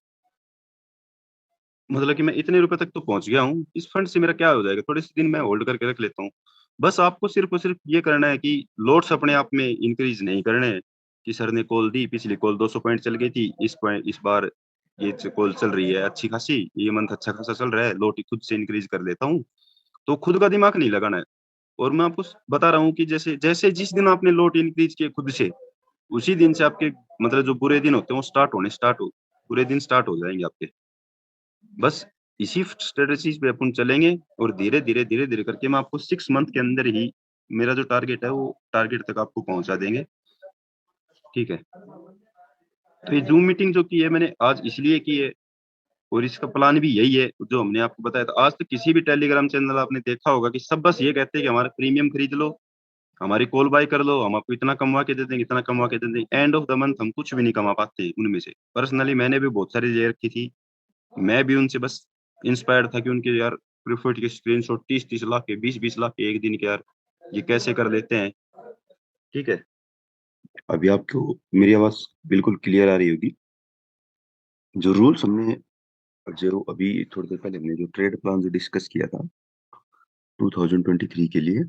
मतलब कि मैं इतने रुपए तक तो पहुंच गया हूँ, इस फंड से मेरा क्या हो जाएगा, थोड़े से दिन मैं होल्ड करके रख लेता हूँ। बस आपको सिर्फ और सिर्फ ये करना है कि लोड्स अपने आप में इंक्रीज नहीं करने हैं कि सर ने कॉल दी, पिछली कॉल 200 पॉइंट चल गई थी, इस पॉइंट इस बार ये कॉल चल रही है अच्छी खासी, ये मंथ अच्छा खासा चल रहा है, लोड खुद से इंक्रीज कर देता हूँ। तो खुद का दिमाग नहीं लगाना है। और मैं आपको बता रहा हूँ कि जैसे जैसे जिस दिन आपने लोड इंक्रीज किए खुद से, उसी दिन से आपके मतलब जो बुरे दिन होते हैं वो स्टार्ट हो बुरे दिन स्टार्ट हो जाएंगे आपके। बस इसी स्ट्रेटजीज पे अपन चलेंगे, और धीरे धीरे धीरे धीरे करके मैं आपको 6 मंथ के अंदर ही मेरा जो टारगेट है वो टारगेट तक आपको पहुंचा देंगे। ठीक है, तो ये जूम मीटिंग जो की है मैंने आज इसलिए की है, और इसका प्लान भी यही है जो हमने आपको बताया था। आज तक किसी भी टेलीग्राम चैनल आपने देखा होगा कि सब बस ये कहते हैं कि हमारा प्रीमियम खरीद लो, हमारी कॉल बाय कर लो, हम आपको इतना कमवा के दे देंगे, इतना कमवा के दे देंगे। एंड ऑफ द मंथ हम कुछ भी नहीं कमा पाते उनमें से। पर्सनली मैंने भी बहुत सारी ले रखी थी, मैं भी उनसे बस इंस्पायर्ड था कि उनके यार प्रोफिट के स्क्रीनशॉट 30-30 लाख के, 20-20 लाख के एक दिन के, यार ये कैसे कर लेते हैं। ठीक है, अभी आपको मेरी आवाज बिल्कुल क्लियर आ रही होगी। जो रूल्स हमने जो अभी थोड़ी देर पहले हमने जो ट्रेड प्लान जो डिस्कस किया था 2023 के लिए,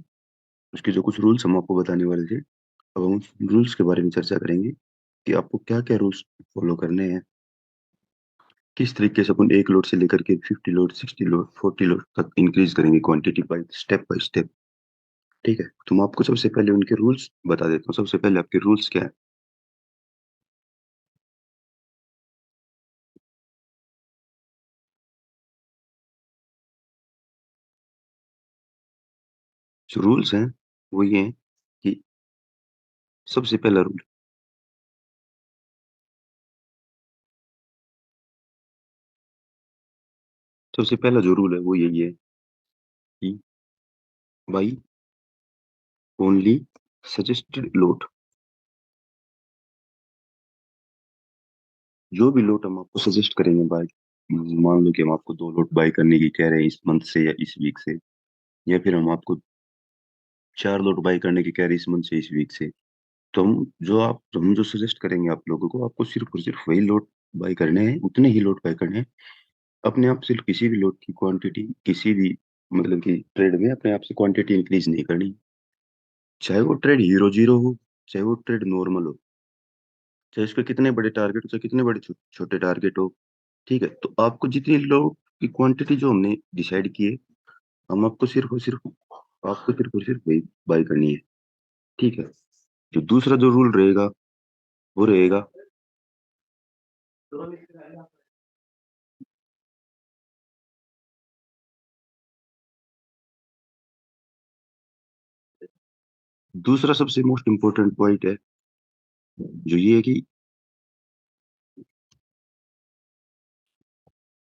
उसके जो कुछ रूल्स हम आपको बताने वाले थे, अब हम उस रूल्स के बारे में चर्चा करेंगे कि आपको क्या क्या रूल्स फॉलो करने हैं, किस तरीके से अपन एक लोड से लेकर के 50 लोड, 60 लोड, 40 लोड तक इंक्रीज करेंगे क्वांटिटी बाय स्टेप। ठीक है, तो मैं आपको सबसे पहले उनके रूल्स बता देता हूँ। सबसे पहले आपके रूल्स क्या है। जो रूल्स हैं वो ये हैं कि सबसे पहला रूल, सबसे पहला जो रूल है वो यही है कि बाई ओनली सजेस्टेड लोड। जो भी लोड हम आपको सजेस्ट करेंगे बाय, मान लो कि हम आपको 2 लोड बाय करने की कह रहे हैं इस मंथ से या इस वीक से, या फिर हम आपको 4 लोड बाय करने की कह रहे हैं इस मंथ से इस वीक से, तो हम जो सजेस्ट करेंगे आप लोगों को, आपको सिर्फ और सिर्फ वही लोड बाय करने हैं, उतने ही लोड बाय करने हैं। अपने आप सिर्फ किसी भी लोड की क्वांटिटी किसी भी मतलब कि ट्रेड में अपने आप से क्वांटिटी इंक्रीज नहीं करनी, चाहे वो ट्रेड हीरो जीरो हो, चाहे वो ट्रेड नॉर्मल हो, चाहे उसके कितने बड़े टारगेट हो, चाहे कितने बड़े छोटे टारगेट हो। ठीक है, तो आपको जितनी लोड की क्वांटिटी जो हमने डिसाइड की है, हम आपको सिर्फ और सिर्फ वही बाय करनी है। ठीक है, जो दूसरा जो रूल रहेगा वो रहेगा, दूसरा सबसे मोस्ट इम्पोर्टेंट पॉइंट है जो ये है कि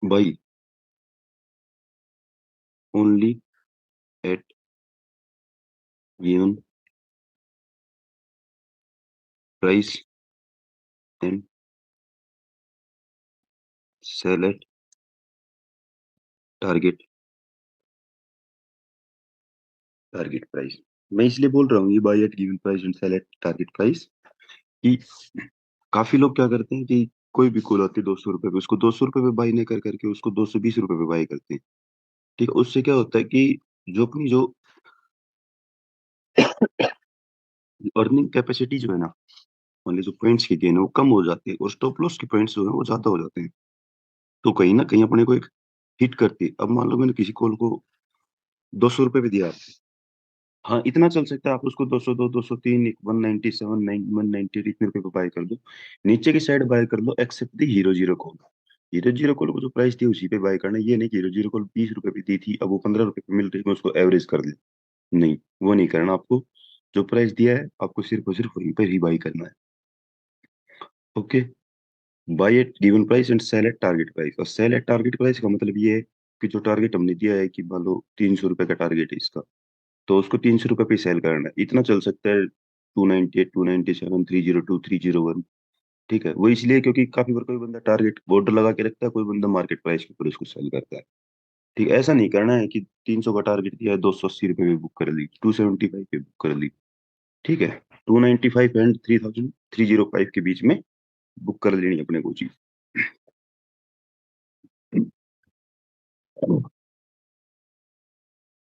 buy only at given price and sell at target target price. मैं इसलिए बोल रहा हूँ ये buy at given price and sell at target price, कि काफी लोग क्या करते हैं कि कोई भी कॉल आती है 200 रुपए पे, उसको 200 रुपए पे बाई नहीं कर करके उसको 220 रुपए पे बाई करते हैं। ठीक है, उससे क्या होता है कि जो अपनी जो अर्निंग कैपेसिटी जो है ना, मतलब जो पॉइंट्स की गेन है वो कम हो जाती है, और स्टॉप लॉस के पॉइंट्स जो है वो ज्यादा हो जाते हैं। तो कहीं ना कहीं अपने को एक हिट करती है। अब मान लो मैंने किसी कॉल को 200 रुपए पे दिया, हाँ इतना चल सकता है, आप उसको 202, 203, 197, 198 इतने रुपए पे बाय कर दो, नीचे की साइड बाय कर लो except the hero zero call. Hero zero call को जो प्राइस थी उसी पे बाय करना है। ये नहीं कि हीरो जीरो कॉल 20 रुपए पे दी थी, अब वो 15 रुपए पे मिल रही है, मैं उसको एवरेज कर ले, नहीं वो नहीं करना आपको। जो प्राइस दिया है आपको सिर्फ और सिर्फ वहीं पर ही बाई करना है। Okay, buy at given price and sell at target price. और सेल एट टारगेट प्राइस का मतलब ये है कि जो टारगेट हमने दिया है कि मान लो 300 रुपए का टारगेट है इसका, तो उसको 300 रुपए पे सेल करना है, इतना चल सकता है 298, 297, 302, 301। ठीक है, वो इसलिए क्योंकि काफी बार कोई बंदा टारगेट बॉर्डर लगा के रखता है, कोई बंदा मार्केट प्राइस के ऊपर इसको सेल करता है। ठीक है, ऐसा नहीं करना है कि 300 का टारगेट दिया है 280 रुपए पे बुक कर ली, 275 पे बुक कर ली। ठीक है, 295 एंड 3,305 के बीच में बुक कर लेनी अपने को चीज।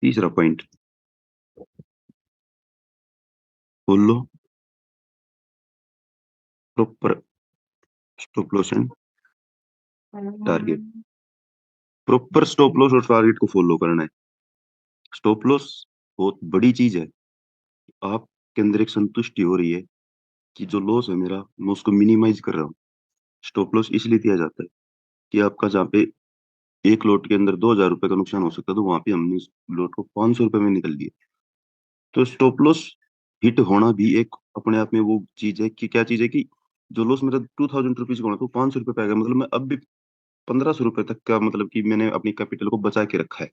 तीसरा पॉइंट, बोल लो, proper stop loss and target. Proper stop loss और टारगेट को फॉलो करना है। स्टॉप लॉस बहुत बड़ी चीज है, आपके अंदर एक संतुष्टि हो रही है कि जो लॉस है मेरा मैं उसको मिनिमाइज कर रहा हूँ। स्टॉप लॉस इसलिए दिया जाता है कि आपका जहाँ पे एक लोट के अंदर 2,000 रुपए का नुकसान हो सकता है, तो वहां पे हमने उस लोट को 500 रुपए में निकल लिया। तो स्टॉप लॉस हिट होना भी एक अपने आप में वो चीज है कि क्या चीज है कि जो लॉस मेरा 2,000 रुपीज का होना तो 500 रुपए पे आएगा, मतलब मैं अब भी 1,500 रुपए तक का, मतलब कि मैंने अपनी कैपिटल को बचा के रखा है।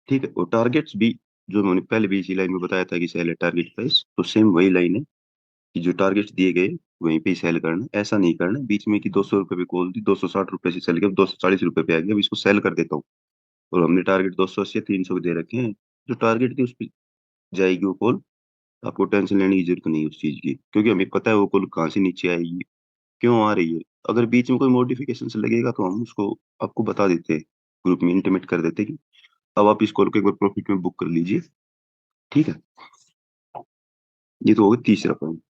ठीक है, और टारगेट्स भी जो मैंने पहले भी इसी लाइन में बताया था कि सेल है टारगेट प्राइस, तो सेम वही लाइन है कि जो टारगेट्स दिए गए वहीं पे ही सेल करना है। ऐसा नहीं करना है बीच में कि 200 रुपए पे कॉल दी, 260 रुपए से सेल किया, 240 रुपए पे आ गया, अब इसको सेल कर देता हूँ। और हमने टारगेट 280 या 300 दे रखे हैं, जो टारगेट थी उस पर जाएगी वो कॉल। आपको टेंशन लेने की जरूरत नहीं है उस चीज की, क्योंकि हमें पता है वो कॉल कहाँ से नीचे आएगी, क्यों आ रही है। अगर बीच में कोई मॉडिफिकेशन से लगेगा तो हम उसको आपको बता देते हैं, ग्रुप में इंटीमेट कर देते हैं कि अब आप इस कॉल को एक बार प्रॉफिट में बुक कर लीजिए। ठीक है, ये तो होगा तीसरा पॉइंट।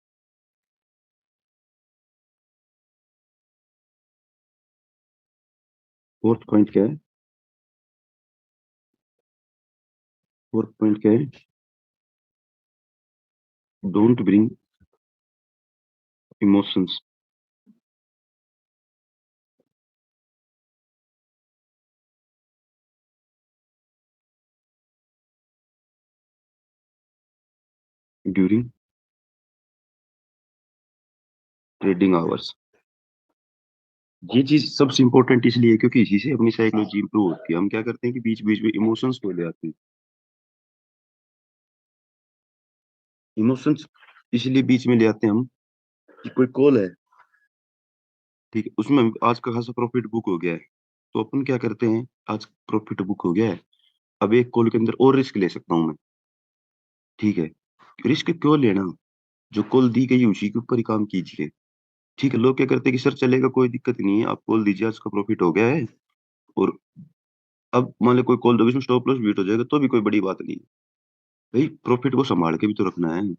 फोर्थ पॉइंट क्या है? फोर्थ पॉइंट क्या है? Don't bring emotions during trading hours. ये चीज सबसे इंपॉर्टेंट इसलिए है क्योंकि इसी से अपनी साइकोलॉजी इंप्रूव होती है। हम क्या करते हैं कि बीच बीच में इमोशंस को ले आते हैं। इमोशंस इसलिए बीच में ले आते हैं हम कि कोई कॉल है, ठीक है, उसमें आज का खासा प्रॉफिट बुक हो गया है, तो अपन क्या करते हैं, आज प्रॉफिट बुक हो गया है, अब एक कॉल के अंदर और रिस्क ले सकता हूँ मैं। ठीक है, रिस्क क्यों लेना, जो कॉल दी गई है उसी के ऊपर ही काम कीजिए। ठीक है, लोग क्या करते हैं कि सर चलेगा, कोई दिक्कत नहीं है, आप कॉल दीजिए, आज का प्रॉफिट हो गया है, और अब मान लो कोई कॉल दोगे इसमें स्टॉप लॉस बीट हो जाएगा तो भी कोई बड़ी बात नहीं है। भाई प्रॉफिट को संभाल के भी तो रखना है।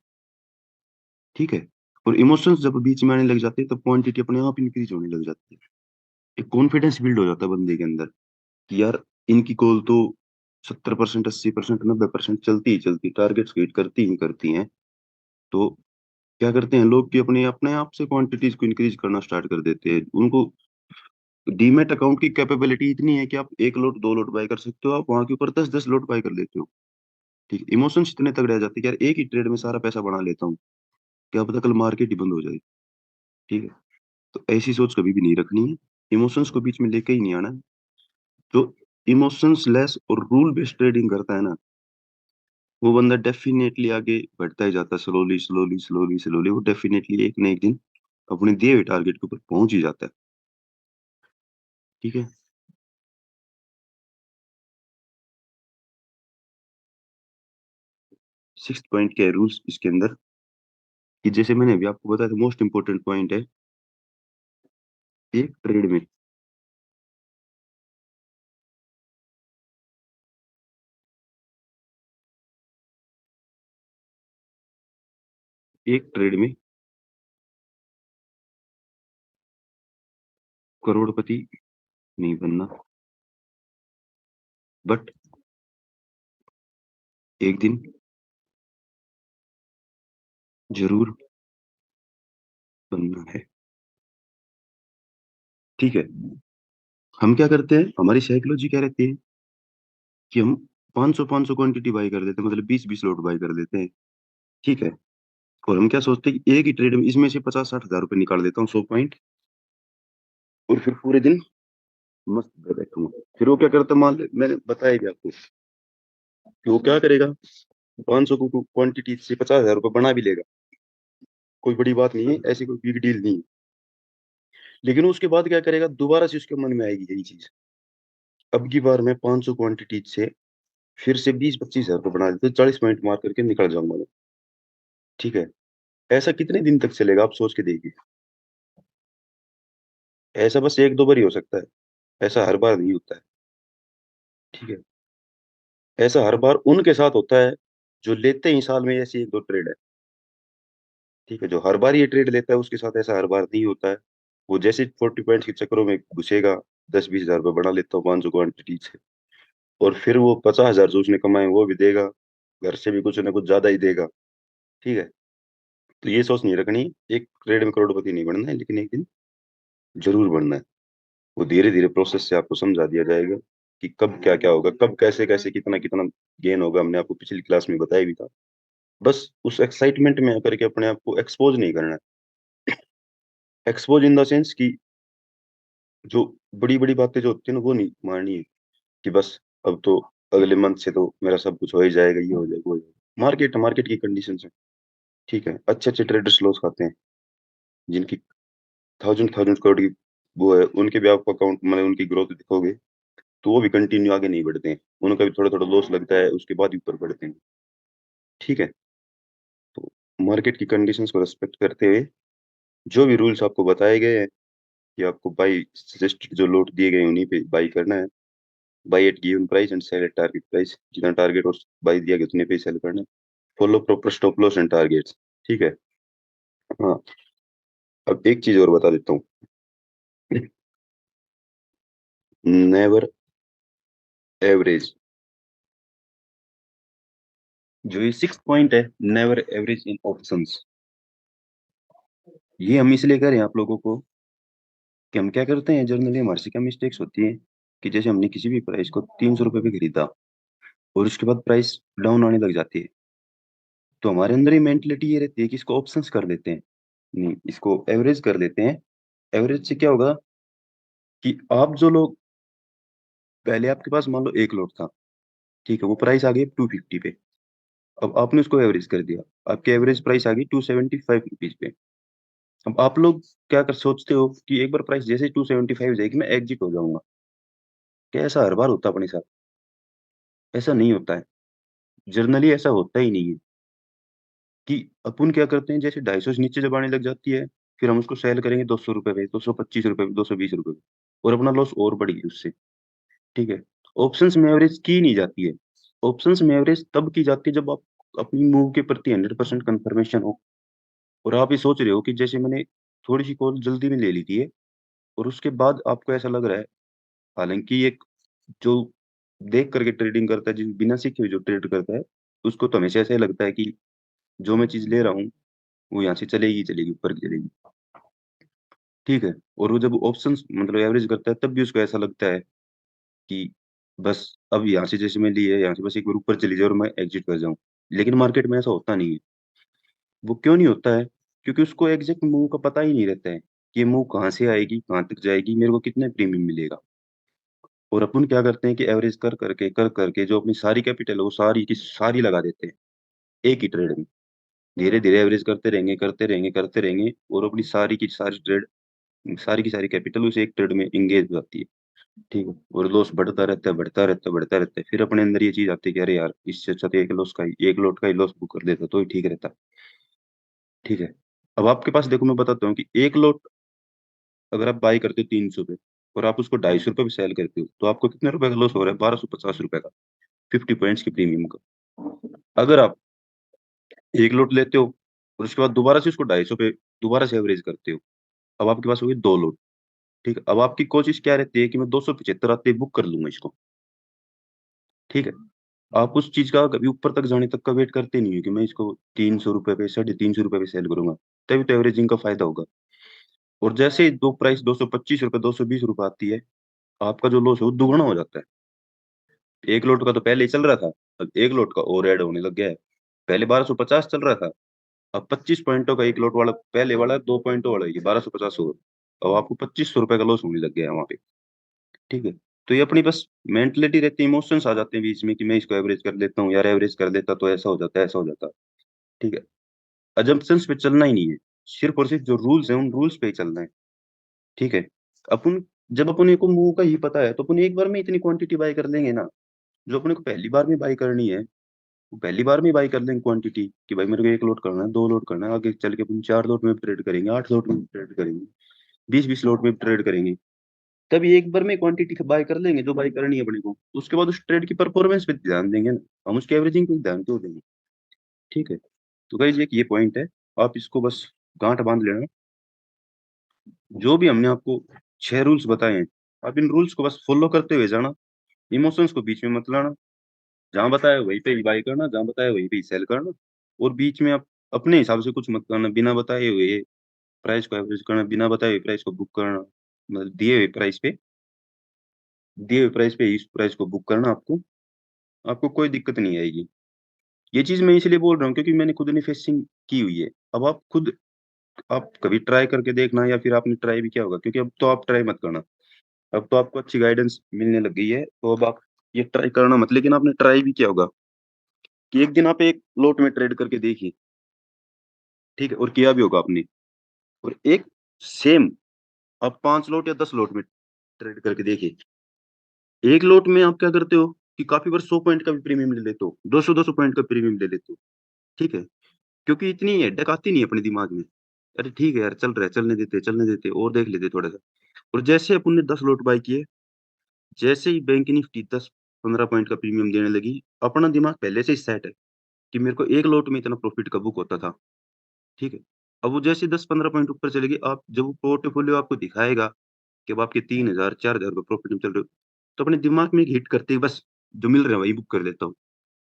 ठीक है, और इमोशंस जब बीच में आने लग जाते हैं तब क्वांटिटी अपने आप इंक्रीज होने लग जाती है। एक कॉन्फिडेंस बिल्ड हो जाता है बंदे के अंदर कि यार इनकी कॉल तो 70%, 80%, 90% चलती ही चलती, टारगेट्स हिट करती ही करती हैं। तो क्या करते हैं लोग कि अपने अपने आप से क्वांटिटीज को इंक्रीज करना स्टार्ट कर देते हैं। उनको डीमेट अकाउंट की कैपेबिलिटी इतनी है कि आप एक लोट दो लोट बाय कर सकते हो, आप वहां के ऊपर 10-10 लोट बाय कर लेते हो। ठीक, इमोशंस इतने तगड़े आ जाते हैं कि यार एक ही ट्रेड में सारा पैसा बना लेता हूँ, क्या पता कल मार्केट ही बंद हो जाए। ठीक है, तो ऐसी सोच कभी भी नहीं रखनी है, इमोशंस को बीच में लेके ही नहीं आना है। जो इमोशंस लेस और रूल बेस्ड ट्रेडिंग करता है ना, वो बंदा डेफिनेटली आगे बढ़ता ही जाता है, स्लोली स्लोली स्लोली स्लोली, वो डेफिनेटली एक न एक दिन अपने दिए हुए टारगेट के ऊपर पहुंच ही जाता है। ठीक है, सिक्स पॉइंट क्या है रूल्स इसके अंदर, कि जैसे मैंने अभी आपको बताया था, मोस्ट इंपोर्टेंट पॉइंट है, एक ट्रेड में एक ट्रेड में करोड़पति नहीं बनना, बट एक दिन जरूर बनना है। ठीक है, हम क्या करते हैं, हमारी साइकोलॉजी क्या रहती है कि हम 500-500 क्वांटिटी बाई कर देते हैं, मतलब 20-20 लोट बाई कर देते हैं। ठीक है, और हम क्या सोचते हैं कि एक ही ट्रेड में इसमें से 50-60 हजार रुपए निकाल देता हूँ, 100 पॉइंट, और फिर पूरे दिन मस्त बैठूंगा। फिर वो क्या करता, मान ले मैंने बताया भी आपको कि वो क्या करेगा, 500 को क्वांटिटी से 50,000 रुपये बना भी लेगा, कोई बड़ी बात नहीं है, ऐसी कोई बिग डील नहीं है। लेकिन उसके बाद क्या करेगा, दोबारा से उसके मन में आएगी यही चीज, अब की बार मैं 500 क्वांटिटी से फिर से 20-25 हजार रुपये बना देते, 40 पॉइंट मार करके निकल जाऊंगा मैं। ठीक है, ऐसा कितने दिन तक चलेगा आप सोच के देखिए। ऐसा बस एक दो बार ही हो सकता है, ऐसा हर बार नहीं होता है। ठीक है, ऐसा हर बार उनके साथ होता है जो लेते ही साल में ऐसी एक दो ट्रेड है। ठीक है, जो हर बार ये ट्रेड लेता है उसके साथ ऐसा हर बार नहीं होता है। वो जैसे 40 पॉइंट्स के चक्करों में घुसेगा, 10-20 हजार रुपये बना लेता हूँ 500 क्वांटिटी से, और फिर वो 50,000 जो उसने कमाए वो भी देगा, घर से भी कुछ ना कुछ ज्यादा ही देगा। ठीक है, तो ये सोच नहीं रखनी एक ट्रेड में करोड़पति नहीं बनना है, लेकिन एक दिन जरूर बनना है। वो धीरे धीरे प्रोसेस से आपको समझा दिया जाएगा कि कब क्या क्या होगा, कब कैसे कैसे कितना कितना गेन होगा। हमने आपको पिछली क्लास में बताया भी था। बस उस एक्साइटमेंट में आकर के अपने आप को एक्सपोज नहीं करना है। एक्सपोज इन द सेंस कि जो बड़ी बड़ी बातें जो होती है ना वो नहीं माननी है कि बस अब तो अगले मंथ से तो मेरा सब कुछ हो ही जाएगा, ये हो जाएगा वो हो जाएगा। मार्केट मार्केट की कंडीशन है। ठीक है, अच्छे अच्छे ट्रेडर्स लॉस खाते हैं, जिनकी थाउजेंड थाउजेंड करोड़ की वो है, उनके भी आपको अकाउंट मतलब उनकी ग्रोथ दिखोगे तो वो भी कंटिन्यू आगे नहीं बढ़ते हैं, उनका भी थोड़ा थोड़ा लॉस लगता है, उसके बाद ही ऊपर बढ़ते हैं। ठीक है, तो मार्केट की कंडीशंस को रेस्पेक्ट करते हुए जो भी रूल्स आपको बताए गए हैं कि आपको बाई सजेस्टेड जो लोट दिए गए हैं उन्हीं पे बाई करना है, buy at given price and sell at target price, जितना टारगेट और बाई दिया गया उतने पे सेल करना है। Follow proper stop loss and targets. ठीक है। हाँ, अब एक चीज और बता देता हूँ, नेवर एवरेज, जो ये 6 पॉइंट है, नेवर एवरेज इन ऑप्शंस, ये हम इसलिए करें आप लोगों को कि हम क्या करते हैं जनरली, हमारे से क्या मिस्टेक्स होती है कि जैसे हमने किसी भी प्राइस को 300 रुपये पे खरीदा और उसके बाद प्राइस डाउन आने लग जाती है, तो हमारे अंदर ही मेंटलिटी ये रहती है कि इसको ऑप्शंस कर देते हैं, नहीं इसको एवरेज कर देते हैं। एवरेज से क्या होगा कि आप जो लोग पहले आपके पास मान लो 1 लोट था, ठीक है, वो प्राइस आ गई 250 पे, अब आपने उसको एवरेज कर दिया, आपकी एवरेज प्राइस आ गई 275 रुपीज पे। अब आप लोग क्या कर सोचते हो कि एक बार प्राइस जैसे 275 जाएगी मैं एग्जिट हो जाऊंगा। क्या ऐसा हर बार होता है अपने साथ? ऐसा नहीं होता है, जर्नली ऐसा होता ही नहीं है। कि अपन क्या करते हैं, जैसे 250 से नीचे जब आने लग जाती है, फिर हम उसको सेल करेंगे 200 रुपये पे, 225 रुपये पे, 220 रुपये पे, और अपना लॉस और बढ़ गई उससे। ठीक है, ऑप्शंस में एवरेज की नहीं जाती है। ऑप्शंस में एवरेज तब की जाती है जब आप अपनी मूव के प्रति 100% कंफर्मेशन हो, और आप ये सोच रहे हो कि जैसे मैंने थोड़ी सी कॉल जल्दी में ले ली थी और उसके बाद आपको ऐसा लग रहा है, हालांकि एक जो देख करके ट्रेडिंग करता है, जिस बिना सीखे हुए जो ट्रेड करता है, उसको तो हमेशा ऐसा ही लगता है कि जो मैं चीज ले रहा हूँ वो यहाँ से चलेगी चलेगी ऊपर की चलेगी। ठीक है, और वो जब ऑप्शंस मतलब एवरेज करता है तब भी उसको ऐसा लगता है कि बस अब यहाँ से जैसे मैं ली है यहाँ से बस एक बार ऊपर चली जाए और मैं एग्जिट कर जाऊं। लेकिन मार्केट में ऐसा होता नहीं है। वो क्यों नहीं होता है? क्योंकि उसको एग्जैक्ट मूव का पता ही नहीं रहता है कि ये मूव कहाँ से आएगी, कहाँ तक जाएगी, मेरे को कितने प्रीमियम मिलेगा। और अपन क्या करते हैं कि एवरेज कर करके जो अपनी सारी कैपिटल है वो सारी की सारी लगा देते हैं एक ही ट्रेड में। धीरे धीरे एवरेज करते रहेंगे करते रहेंगे करते रहेंगे, और अपनी सारी की सारी ट्रेड, सारी की सारी कैपिटल उस एक ट्रेड में इंगेज हो जाती है। ठीक है, और लॉस बढ़ता रहता है बढ़ता रहता है बढ़ता रहता है, फिर अपने अंदर ये चीज आती है कि अरे यार इससे अच्छा तो एक लोट का ही लॉस बुक कर देता तो ही ठीक रहता। ठीक है, अब आपके पास देखो मैं बताता हूँ कि एक लोट अगर आप बाई करते हो 300 पे और आप उसको 250 रुपये पे सेल करते हो, तो आपको कितने रुपए का लॉस हो रहा है? 1250 रुपए का, 50 पॉइंट्स की प्रीमियम का। अगर आप एक लोट लेते हो और उसके बाद दोबारा से उसको 250 पे दोबारा से एवरेज करते हो, अब आपके पास हो गए 2 लोट। ठीक है, अब आपकी कोशिश क्या रहती है कि मैं 275 आते ही बुक कर लूंगा इसको। ठीक है, आप उस चीज का कभी ऊपर तक जाने तक का वेट करते नहीं हो कि मैं इसको 300 रुपये पे 350 रुपये पे सेल करूंगा, तभी तो एवरेजिंग का फायदा होगा। और जैसे ही दो प्राइस 225 रुपये 220 रुपये आती है, आपका जो लॉस है वो दुगना हो जाता है। एक लोट का तो पहले ही चल रहा था, अब एक लोट का और ऐड होने लग गया है। पहले 1250 चल रहा था, अब 25 पॉइंटों का एक लोट वाला, पहले वाला 2 पॉइंटों वाला, ये 1250 हो, अब आपको 2500 रुपये का लॉस होने लग गया है वहां पे। ठीक है। तो ये अपनी बस मेंटलिटी रहती है, इमोशंस आ जाते हैं बीच में कि मैं इसको एवरेज कर लेता हूँ यार, एवरेज कर लेता तो ऐसा हो जाता है, ऐसा हो जाता। ठीक है। अजम्पशंस पे चलना ही नहीं है, सिर्फ और सिर्फ जो रूल्स हैं उन रूल्स पे ही चलना है। ठीक है। अपन जब अपने को मूव का ही पता है तो अपन एक बार में इतनी क्वांटिटी बाय कर लेंगे ना। जो अपने को पहली बार में बाय करनी है वो पहली बार में बाय कर लेंगे क्वांटिटी, कि भाई मेरे को एक लोड करना है, दो लोड करना है, आगे चल के अपन 4 लोड में ट्रेड करेंगे, 8 लोड में ट्रेड करेंगे, 20-20 लोड में ट्रेड करेंगे। तभी एक बार में क्वांटिटी बाय कर लेंगे जो बाय करनी है अपने को। उसके बाद उस ट्रेड की परफॉर्मेंस पे ध्यान देंगे ना, हम उसकी एवरेजिंग पे ध्यान क्यों देंगे। ठीक है। तो गाइस एक ये पॉइंट है, आप इसको बस गांठ बांध लेना। जो भी हमने आपको 6 रूल्स बताए हैं, आप इन रूल्स को बस फॉलो करते हुए जाना, इमोशंस को बीच में मत लाना। जहां बताया वहीं पे ही बाय करना, जहां बताया वहीं पे ही सेल करना। और बीच में आप अपने हिसाब से कुछ मत करना, बिना बताए हुए प्राइस को एवरेज करना, बिना बताए हुए प्राइस को बुक करना। मतलब दिए हुए प्राइस पे इस प्राइस को बुक करना, आपको आपको कोई दिक्कत नहीं आएगी। ये चीज मैं इसलिए बोल रहा हूँ क्योंकि मैंने खुद ने फेसिंग की हुई है। अब आप खुद आप कभी ट्राई करके देखना, या फिर आपने ट्राई भी किया होगा, क्योंकि अब तो आप ट्राई मत करना। अब तो आपको अच्छी गाइडेंस मिलने लग गई है, तो अब आप ये ट्राई करना मत। लेकिन आपने ट्राई भी किया होगा कि एक दिन आप एक लोट में ट्रेड करके देखिए। ठीक है। और किया भी होगा आपने। और एक सेम आप 5 लोट या 10 लोट में ट्रेड करके देखिए। एक लोट में आप क्या करते हो कि काफी बार 100 पॉइंट का भी प्रीमियम ले लेते हो, 200-200 पॉइंट का प्रीमियम ले लेते हो। ठीक है। क्योंकि इतनी हेडेक आती नहीं है अपने दिमाग में। अरे ठीक है यार, चल रहा है, चलने देते और देख लेते थोड़ा सा। और जैसे अपन ने 10 लोट बाय किए, जैसे ही बैंक निफ्टी 10-15 पॉइंट का प्रीमियम देने लगी, अपना दिमाग पहले से ही सेट है कि मेरे को एक लोट में इतना प्रॉफिट का बुक होता था। ठीक है। अब वो जैसे 10-15 पॉइंट ऊपर चलेगी, आप जब वो पोर्टफोलियो आपको दिखाएगा कि अब आपके 3,000-4,000 का प्रॉफिट में चल रहे हो, तो अपने दिमाग में एक हिट करते ही बस जो मिल रहा है वही बुक कर लेता हूँ,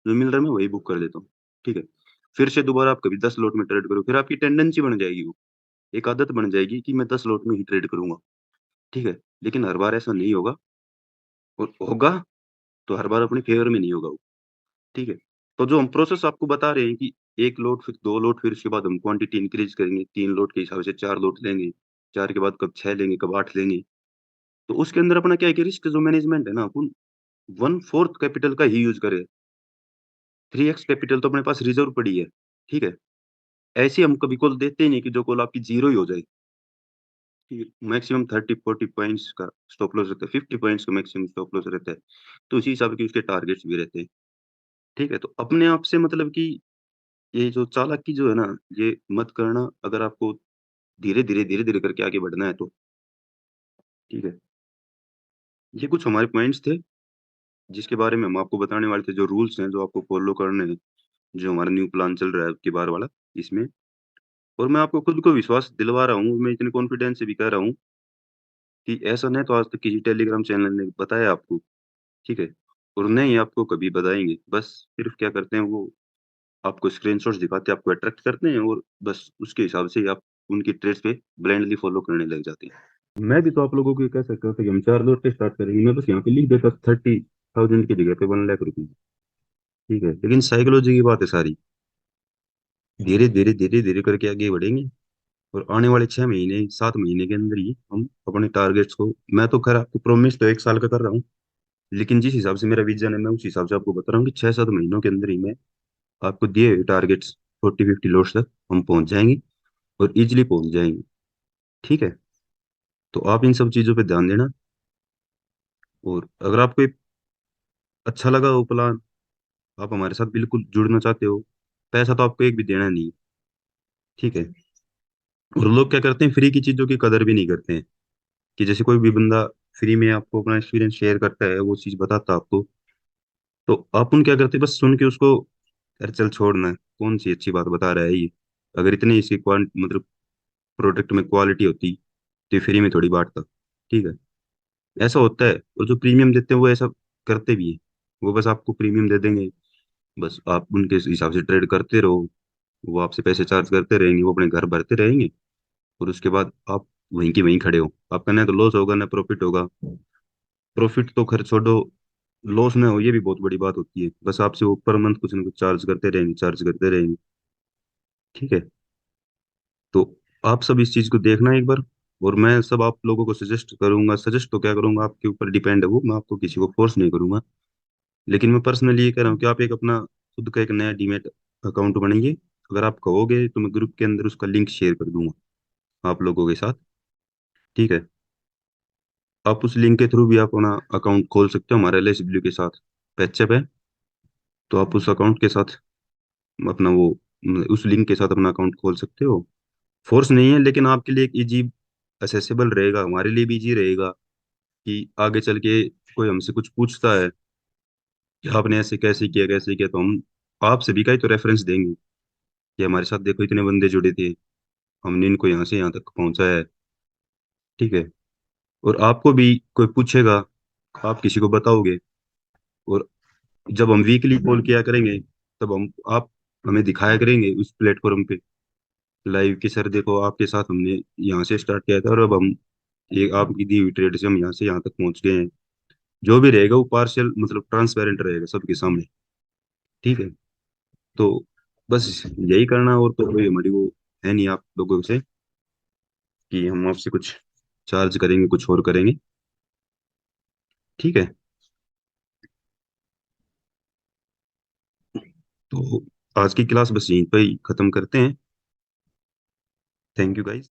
जो मिल रहा है मैं वही बुक कर लेता हूँ। ठीक है। फिर से दोबारा आप कभी 10 लोट में ट्रेड करो, फिर आपकी टेंडेंसी बन जाएगी, वो एक आदत बन जाएगी कि मैं 10 लोट में ही ट्रेड करूंगा। ठीक है। लेकिन हर बार ऐसा नहीं होगा, और होगा तो हर बार अपने फेवर में नहीं होगा वो। ठीक है। तो जो हम प्रोसेस आपको बता रहे हैं कि 1 लोट, फिर 2 लोट, फिर उसके बाद हम क्वांटिटी इंक्रीज करेंगे, 3 लोट के हिसाब से 4 लोट लेंगे, 4 के बाद कब 6 लेंगे, कब 8 लेंगे। तो उसके अंदर अपना क्या है कि रिस्क जो मैनेजमेंट है ना, अपन 1/4 कैपिटल का ही यूज करें। 3x कैपिटल तो अपने पास रिजर्व पड़ी है। ठीक है। ऐसे हम कभी कॉल देते ही नहीं कि जो कॉल आपकी जीरो ही हो जाए। मैक्सिमम 30-40 पॉइंट्स का स्टॉप लॉस रहता है, 50 पॉइंट्स का मैक्सिमम स्टॉप लॉस रहता है। तो उसी हिसाब के उसके टारगेट्स भी रहते हैं। ठीक है। तो अपने आप से मतलब कि ये जो चालाकी जो है ना, ये मत करना अगर आपको धीरे धीरे करके आगे बढ़ना है तो। ठीक है। ये कुछ हमारे पॉइंट्स थे जिसके बारे में हम आपको बताने वाले थे, जो रूल्स हैं जो आपको फॉलो करने हैं, जो हमारा न्यू प्लान चल रहा है अब की बार वाला इसमें। और मैं आपको खुद को विश्वास दिलवा रहा हूँ, मैं इतने कॉन्फिडेंस से भी कह रहा हूँ कि ऐसा नहीं तो आज तक किसी टेलीग्राम चैनल ने बताया आपको। ठीक है। और नहीं आपको कभी बताएंगे, बस सिर्फ क्या करते हैं वो आपको स्क्रीनशॉट्स दिखाते हैं, आपको अट्रैक्ट करते हैं, और बस उसके हिसाब से ही आप उनकी ट्रेड्स पे ब्लाइंडली फॉलो करने लग जाते हैं। मैं भी तो आप लोगों को ये कह सकता था कि हम 4 लोट से स्टार्ट करेंगे, मैं बस यहाँ पे लिख देता 30,000 की जगह पे 1 लाख रुपीज। ठीक है। लेकिन साइकोलॉजी की बात है सारी, धीरे धीरे करके आगे बढ़ेंगे। और आने वाले 6 महीने 7 महीने के अंदर ही हम अपने टारगेट्स को, मैं तो खैर आपको प्रॉमिस तो 1 साल का कर रहा हूँ, लेकिन जिस हिसाब से मेरा विजन है मैं उस हिसाब से आपको बता रहा हूँ कि 6-7 महीनों के अंदर ही मैं आपको दिए हुए टारगेट्स 40-50 लोट्स तक हम पहुंच जाएंगे, और इजिली पहुंच जाएंगे। ठीक है। तो आप इन सब चीज़ों पे ध्यान देना। और अगर आपको ये अच्छा लगा हो प्लान, आप हमारे साथ बिल्कुल जुड़ना चाहते हो, पैसा तो आपको एक भी देना नहीं। ठीक है। और लोग क्या करते हैं, फ्री की चीज़ों की कदर भी नहीं करते हैं। कि जैसे कोई भी बंदा फ्री में आपको अपना एक्सपीरियंस शेयर करता है, वो चीज़ बताता है आपको, तो आप उन क्या करते हैं, बस सुन के उसको, अरे चल छोड़ना, कौन सी अच्छी बात बता रहा है ये, अगर इतनी इसकी मतलब प्रोडक्ट में क्वालिटी होती तो ये फ्री में थोड़ी बांटता। ठीक है। ऐसा होता है, और जो प्रीमियम देते हैं वो ऐसा करते भी हैं। वो बस आपको प्रीमियम दे देंगे, बस आप उनके हिसाब से ट्रेड करते रहो, वो आपसे पैसे चार्ज करते रहेंगे, वो अपने घर भरते रहेंगे, और उसके बाद आप वहीं के वहीं खड़े हो, आपका ना तो लॉस होगा ना प्रॉफिट होगा। प्रॉफिट तो खैर छोड़ो, लॉस ना हो ये भी बहुत बड़ी बात होती है। बस आपसे वो पर मंथ कुछ ना कुछ चार्ज करते रहेंगे, चार्ज करते रहेंगे। ठीक है। तो आप सब इस चीज को देखना एक बार, और मैं सब आप लोगों को सजेस्ट करूंगा, सजेस्ट तो क्या करूंगा, आपके ऊपर डिपेंड है वो, मैं आपको किसी को फोर्स नहीं करूंगा। लेकिन मैं पर्सनली ये कह रहा हूँ कि आप एक अपना खुद का एक नया डीमेट अकाउंट बनाइए। अगर आप कहोगे तो मैं ग्रुप के अंदर उसका लिंक शेयर कर दूंगा आप लोगों के साथ। ठीक है, आप उस लिंक के थ्रू भी आप अपना अकाउंट खोल सकते हो हमारे LSW के साथ, पैचअप है। तो आप उस अकाउंट के साथ अपना वो उस लिंक के साथ अपना अकाउंट खोल सकते हो। फोर्स नहीं है, लेकिन आपके लिए एक इजी असेसेबल रहेगा, हमारे लिए भी इजी रहेगा कि आगे चल के कोई हमसे कुछ पूछता है कि आपने ऐसे कैसे किया, तो हम आपसे भी कहीं तो रेफरेंस देंगे कि हमारे साथ देखो इतने बंदे जुड़े थे, हमने इनको यहाँ से यहाँ तक पहुंचाया है। ठीक है, और आपको भी कोई पूछेगा, आप किसी को बताओगे। और जब हम वीकली कॉल किया करेंगे, तब हम आप हमें दिखाया करेंगे उस प्लेटफॉर्म पे लाइव कि सर देखो आपके साथ हमने यहाँ से स्टार्ट किया था, और अब हम ये आपकी दी हुई ट्रेड से हम यहाँ से यहाँ तक पहुंच गए हैं। जो भी रहेगा वो पार्शियल मतलब ट्रांसपेरेंट रहेगा सबके सामने। ठीक है, तो बस यही करना, और तो कोई हमारी वो है नहीं आप लोगों से कि हम आपसे कुछ चार्ज करेंगे, कुछ और करेंगे। ठीक है, तो आज की क्लास बस यहीं पे ही खत्म करते हैं। Thank you guys.